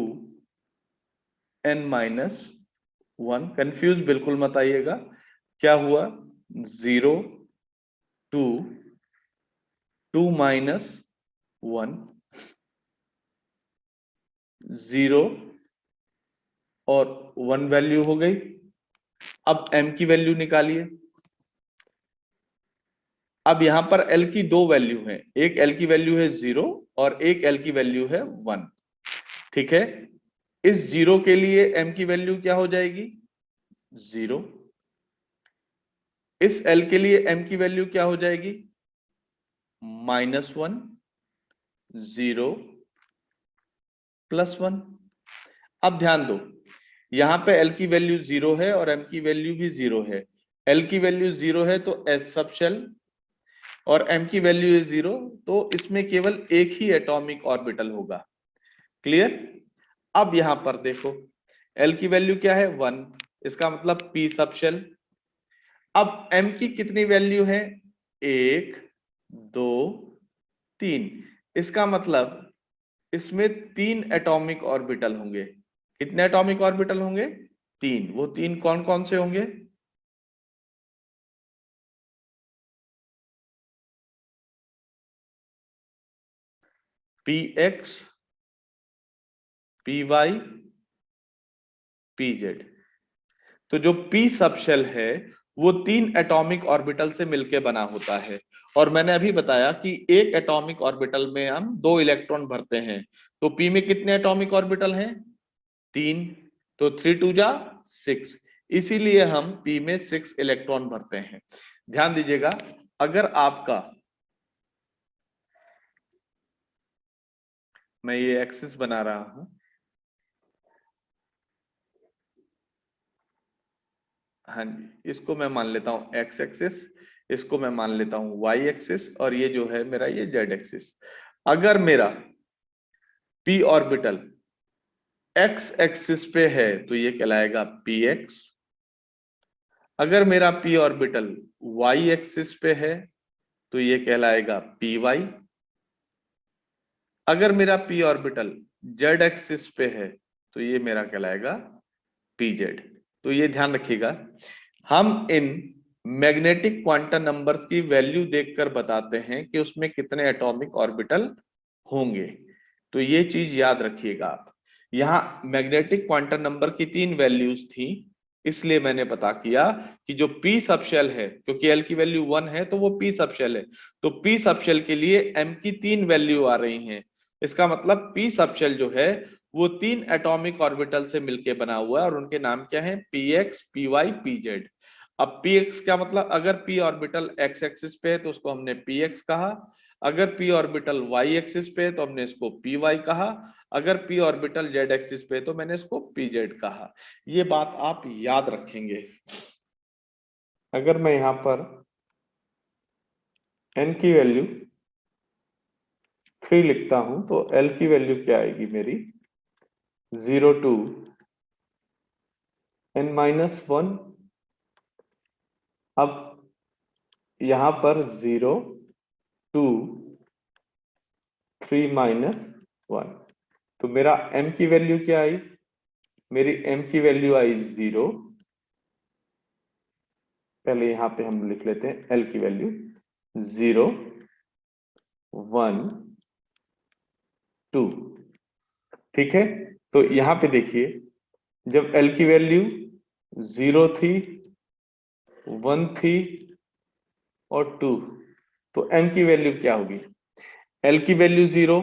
n माइनस 1, कंफ्यूज बिल्कुल मत आइएगा, क्या हुआ, 0 2 2 माइनस 1 0 और 1 वैल्यू हो गई। अब m की वैल्यू निकालिए, अब यहां पर l की दो वैल्यू है, एक l की वैल्यू है 0 और एक l की वैल्यू है 1, ठीक है, इस 0 के लिए m की वैल्यू क्या हो जाएगी, 0, इस l के लिए m की वैल्यू क्या हो जाएगी, -1 0 +1। अब ध्यान दो, यहां पे l की वैल्यू 0 है और m की वैल्यू भी 0 है, l की वैल्यू 0 है तो s सब शेल, और m की वैल्यू है 0, तो इसमें केवल एक ही एटॉमिक ऑर्बिटल होगा। क्लियर, अब यहां पर देखो, l की वैल्यू क्या है, 1, इसका मतलब p सब शेल। अब m की कितनी वैल्यू है, 1 2 3, इसका मतलब इसमें तीन एटॉमिक ऑर्बिटल होंगे। कितने एटॉमिक ऑर्बिटल होंगे, तीन। वो तीन कौन कौन से होंगे, p x p y p z. तो जो p सबशेल है वो तीन एटॉमिक ऑर्बिटल से मिलकर बना होता है, और मैंने अभी बताया कि एक एटॉमिक ऑर्बिटल में हम दो इलेक्ट्रॉन भरते हैं, तो p में कितने एटॉमिक ऑर्बिटल हैं, तीन, तो 3 2 जा 6, इसीलिए हम p में 6 इलेक्ट्रॉन भरते हैं। ध्यान दीजिएगा, अगर आपका, मैं ये एक्सिस बना रहा हूं, हाँ जी, इसको मैं मान लेता हूं एक्स एक्सिस, इसको मैं मान लेता हूं वाई एक्सिस, और ये जो है मेरा ये जेड एक्सिस। अगर मेरा p ऑर्बिटल x एक्सिस पे है तो ये कहलाएगा px, अगर मेरा p ऑर्बिटल y एक्सिस पे है तो ये कहलाएगा py, अगर मेरा p ऑर्बिटल z एक्सिस पे है तो ये मेरा कहलाएगा pz। तो ये ध्यान रखिएगा, हम इन मैग्नेटिक क्वांटम नंबर्स की वैल्यू देखकर बताते हैं कि उसमें कितने एटॉमिक ऑर्बिटल होंगे। तो ये चीज याद रखिएगा आप, यहां मैग्नेटिक क्वांटम नंबर की तीन वैल्यूज थी, इसलिए मैंने पता किया कि जो p सबशेल है, क्योंकि l की वैल्यू 1 है तो वो p सबशेल है, तो p सबशेल के लिए m की तीन वैल्यू आ रही हैं, इसका मतलब p सबशेल जो है वो तीन एटॉमिक ऑर्बिटल से मिलकर बना हुआ है, और उनके नाम क्या है, px py pz। अब px क्या मतलब, अगर p ऑर्बिटल x एक्सिस पे है तो उसको हमने px कहा, अगर p ऑर्बिटल y एक्सिस पे है तो हमने इसको py कहा, अगर p ऑर्बिटल z एक्सिस पे है तो मैंने इसको pz कहा। ये बात आप याद रखेंगे। अगर मैं यहां पर n की वैल्यू 3 लिखता हूं तो l की वैल्यू क्या आएगी मेरी, 0 2 n माइनस 1। अब यहां पर 0 2 3 माइनस 1, तो मेरा m की वैल्यू क्या आई, मेरी m की वैल्यू आई 0, पहले यहां पे हम लिख लेते हैं l की वैल्यू 0 1 2। ठीक है, तो यहां पे देखिए जब L की वैल्यू 0 थी, 1 थी और 2, तो M की वैल्यू क्या होगी? L की वैल्यू 0,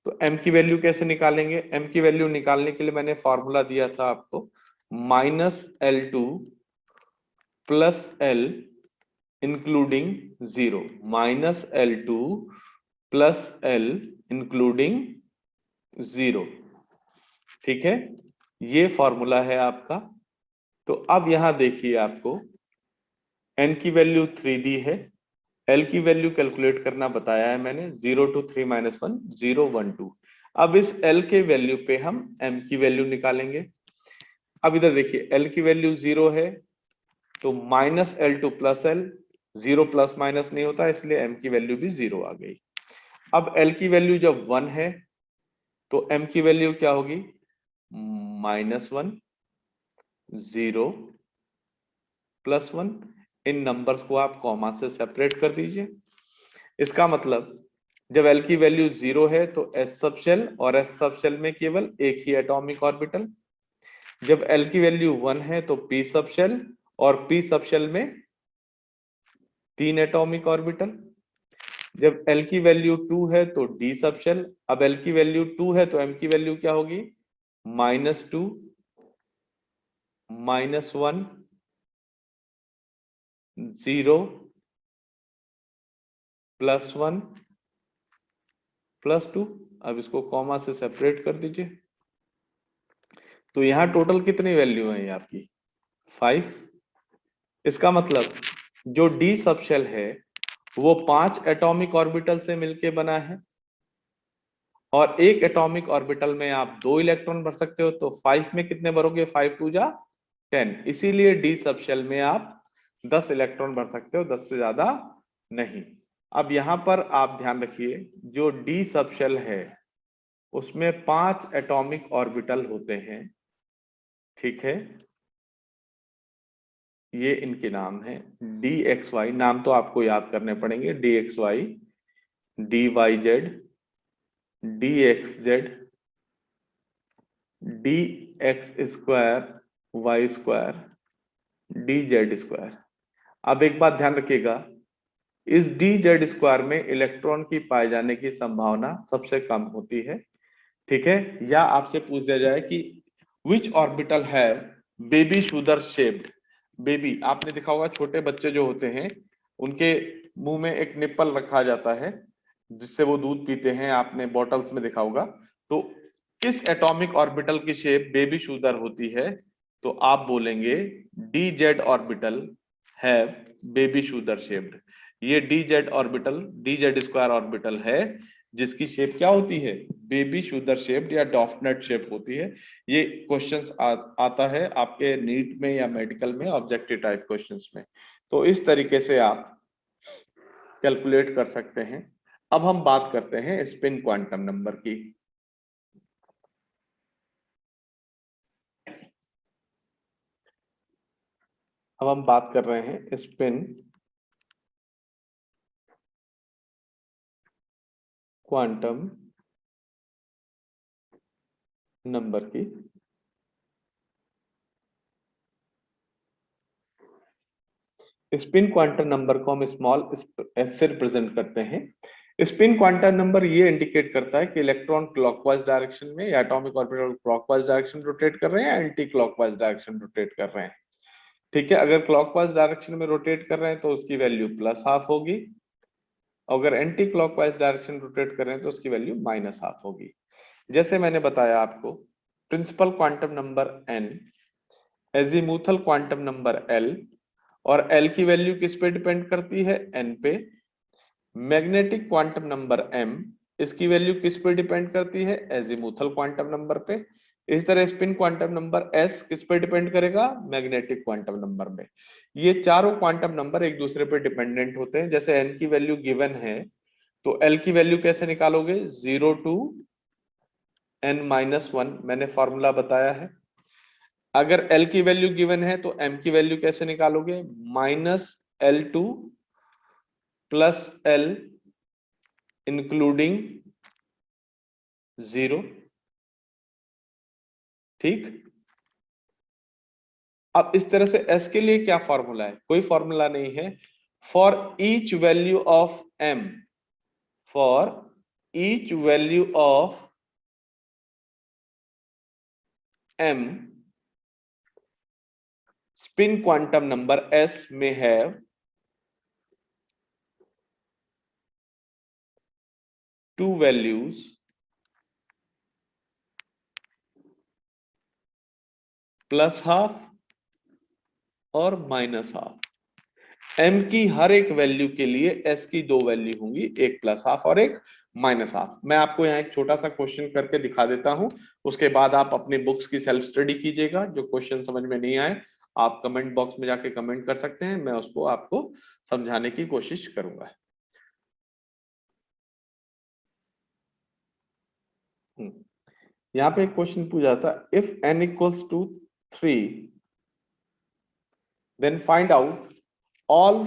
तो M की वैल्यू कैसे निकालेंगे? M की वैल्यू निकालने के लिए मैंने फॉर्मूला दिया था आपको, -L2 plus L including 0, -L2 plus L including 0। ठीक है, ये फॉर्मूला है आपका। तो अब यहां देखिए आपको n की वैल्यू 3 दी है, L की वैल्यू कैलकुलेट करना बताया है मैंने, 0 to 3 - 1 0 1 2। अब इस L के वैल्यू पे हम M की वैल्यू निकालेंगे। अब इधर देखिए L की वैल्यू 0 है, तो -L2 plus L, 0 plus minus नहीं होता, इसलिए M की वैल्यू भी 0 आ गई। अब L की वैल्यू जब 1 है तो M की वैल्यू क्या होगी? -1, 0 प्लस 1। इन नंबर्स को आप कॉमा से सेपरेट कर दीजिए। इसका मतलब जब L की वैल्यू 0 है तो S सब शेल, और S सब शेल में केवल एक ही एटॉमिक ऑर्बिटल। जब L की वैल्यू 1 है तो P सब शेल, और P सब शेल में 3 एटॉमिक ऑर्बिटल। जब L की वैल्यू 2 है तो D सब शेल। अब L की वैल्यू 2 है तो M की वैल्यू क्या होगी? -2, -1, 0 प्लस 1 प्लस 2। अब इसको कॉमा से सेपरेट कर दीजिए। तो यहां टोटल कितनी वैल्यू है आपकी? 5। इसका मतलब जो डी सबशेल है वो 5 एटॉमिक ऑर्बिटल से मिलके बना है, और एक एटॉमिक ऑर्बिटल में आप 2 इलेक्ट्रॉन भर सकते हो, तो 5 में कितने भरोगे? 5 2 जा 10। इसीलिए डी सबशेल में आप 10 इलेक्ट्रॉन भर सकते हो, 10 से ज्यादा नहीं। अब यहां पर आप ध्यान रखिए, जो डी सबशेल है उसमें 5 एटॉमिक ऑर्बिटल होते हैं। ठीक है, ये इनके नाम है डी एक्स वाई। नाम तो आपको याद करने पड़ेंगे, d x y, d y z, d x z, d x square y square, d Z square. अब एक बात ध्यान रखिएगा, इस डी जेड स्क्वायर में इलेक्ट्रॉन की पाए जाने की संभावना सबसे कम होती है। ठीक है, या आपसे पूछ दिया जाए कि which orbital have baby sugar shaped. Baby, आपने देखा होगा छोटे बच्चे जो होते हैं उनके मुंह में एक निप्पल रखा जाता है जिससे वो दूध पीते हैं, आपने बॉटल्स में देखा होगा। तो किस एटॉमिक ऑर्बिटल की शेप बेबी शुगर होती है? तो आप बोलेंगे D Z orbital have baby sugar shaped. ये D Z orbital, D Z square orbital है जिसकी शेप क्या होती है? बेबी शुगर शेप्ड या डॉफनेट शेप होती है। ये क्वेश्चंस आता है आपके नीट में या मेडिकल में, ऑब्जेक्टिव टाइप क्वेश्चंस में। तो इस तरीके से आप कैलकुलेट कर सकते हैं। अब हम बात करते हैं स्पिन क्वांटम नंबर की। अब हम बात कर रहे हैं स्पिन क्वांटम नंबर की। स्पिन क्वांटम नंबर को हम स्मॉल एस से रिप्रेजेंट करते हैं। स्पिन क्वांटम नंबर ये इंडिकेट करता है कि इलेक्ट्रॉन क्लॉकवाइज डायरेक्शन में या atomic orbital clockwise direction rotate कर रहे हैं या एंटी क्लॉकवाइज डायरेक्शन रोटेट कर रहे हैं। ठीक है, अगर क्लॉकवाइज डायरेक्शन में रोटेट कर रहे हैं तो उसकी वैल्यू +½ होगी, अगर एंटी क्लॉकवाइज डायरेक्शन रोटेट कर रहे हैं तो उसकी वैल्यू -½ होगी। जैसे मैंने बताया आपको, principal quantum number n, azimuthal quantum number l, और l की वैल्यू किस पे डिपेंड करती है? n पे। मैग्नेटिक क्वांटम नंबर m, इसकी वैल्यू किस पे डिपेंड करती है? एजीमुथल क्वांटम नंबर पे। इस तरह स्पिन क्वांटम नंबर s किस पे डिपेंड करेगा? मैग्नेटिक क्वांटम नंबर में। ये चारों क्वांटम नंबर एक दूसरे पे डिपेंडेंट होते हैं। जैसे n की वैल्यू गिवन है तो l की वैल्यू कैसे निकालोगे? 0 to n-1, मैंने फॉर्मूला बताया है। अगर L की वैल्यू गिवन है तो M की वैल्यू कैसे निकालोगे? -L2 plus L including 0। ठीक, अब इस तरह से s के लिए क्या फॉर्मूला है? कोई फॉर्मूला नहीं है। For each value of m, for each value of m, spin quantum number s may have two values plus half और माइनस हाफ। m की हर एक वैल्यू के लिए s की दो वैल्यू होंगी, एक प्लस हाफ और एक माइनस हाफ। मैं आपको यहाँ एक छोटा सा क्वेश्चन करके दिखा देता हूं, उसके बाद आप अपनी बुक्स की सेल्फ स्टडी कीजिएगा। जो क्वेश्चन समझ में नहीं आए आप कमेंट बॉक्स में जाके कमेंट कर सकते हैं, मैं उसको आपको समझाने की कोशिश करूंगा। यहाँ पे एक क्वेश्चन पूछा था, if n equals to 3 then find out all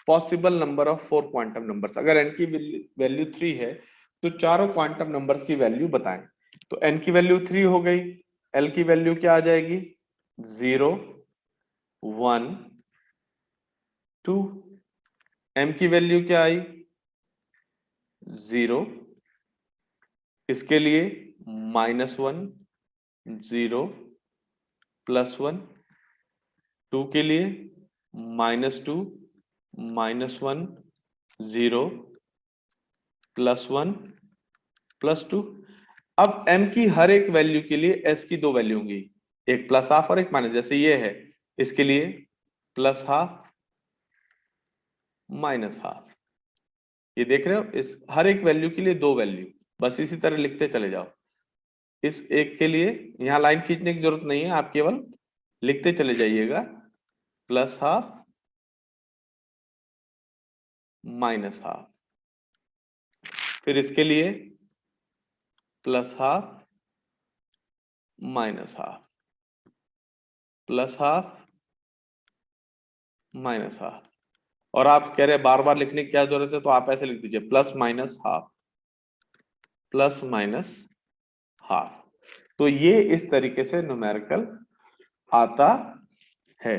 possible number of 4 quantum numbers. अगर n की वैल्यू 3 है तो चारों क्वांटम नंबर्स की वैल्यू बताएं। तो n की वैल्यू 3 हो गई, l की वैल्यू क्या आ जाएगी? 0 1 2। m की वैल्यू क्या आई? 0, इसके लिए -1 0 +1, 2 के लिए -2 -1 0 +1 +2। अब m की हर एक वैल्यू के लिए s की दो वैल्यू होंगी, एक प्लस हाफ और एक माइनस। जैसे ये है, इसके लिए प्लस हाफ माइनस हाफ। ये देख रहे हो, इस हर एक वैल्यू के लिए दो वैल्यू, बस इसी तरह लिखते चले जाओ। इस एक के लिए यहां लाइन खींचने की जरूरत नहीं है, आप केवल लिखते चले जाइएगा, प्लस हाफ माइनस हाफ। फिर इसके लिए plus half minus half, plus half minus half. और आप कह रहे हैं बार बार लिखने की क्या जरूरत है, तो आप ऐसे लिख दीजिए plus minus half, plus minus half. तो ये इस तरीके से न्यूमेरिकल आता है।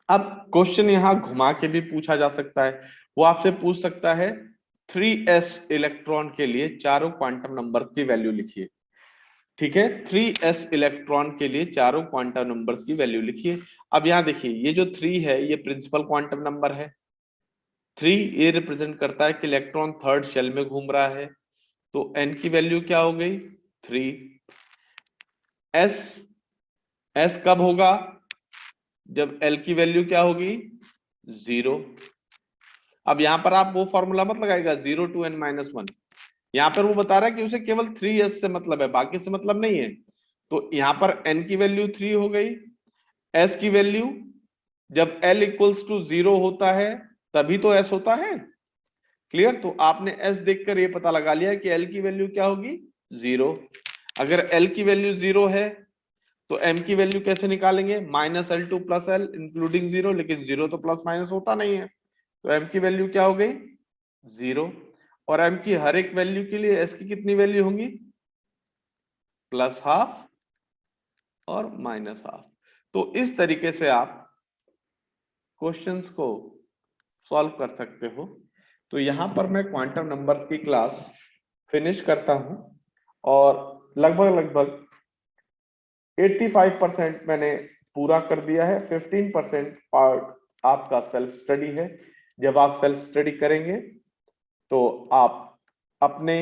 अब क्वेश्चन यहां घुमा के भी पूछा जा सकता है। वो आपसे पूछ सकता है 3s इलेक्ट्रॉन के लिए चारों क्वांटम नंबर की वैल्यू लिखिए। ठीक है, 3s इलेक्ट्रॉन के लिए चारों क्वांटम नंबर्स की वैल्यू लिखिए। अब यहां देखिए, ये जो 3 है ये प्रिंसिपल क्वांटम नंबर है। 3 ये रिप्रेजेंट करता है कि इलेक्ट्रॉन थर्ड शेल में घूम रहा है, तो n की वैल्यू क्या हो गई? 3। s कब होगा? जब l की वैल्यू क्या होगी? 0। अब यहां पर आप वो फॉर्मूला मत लगाएगा 0 to n - 1। यहां पर वो बता रहा है कि उसे केवल 3s से मतलब है, बाकी से मतलब नहीं है। तो यहां पर n की वैल्यू 3 हो गई, s की वैल्यू जब l इक्वल्स टू 0 होता है तभी तो s होता है। क्लियर? तो आपने s देखकर ये पता लगा लिया कि l की वैल्यू क्या होगी? 0। अगर l की वैल्यू 0 है तो m की वैल्यू कैसे निकालेंगे? -L2 + l इंक्लूडिंग 0, लेकिन 0 तो प्लस माइनस होता नहीं है, तो m की वैल्यू क्या हो गई? 0। और m की हर एक वैल्यू के लिए s की कितनी वैल्यू होंगी? प्लस हाफ और माइनस हाफ। तो इस तरीके से आप क्वेश्चंस को सॉल्व कर सकते हो। तो यहां पर मैं क्वांटम नंबर्स की क्लास फिनिश करता हूं, और लगभग 85% मैंने पूरा कर दिया है। 15% पार्ट आपका सेल्फ स्टडी है। जब आप सेल्फ स्टडी करेंगे तो आप अपने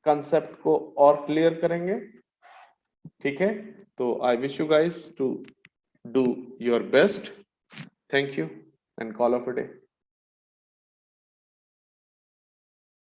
कंसेप्ट को और क्लियर करेंगे। ठीक है, तो I wish you guys to do your best. Thank you and call of a day.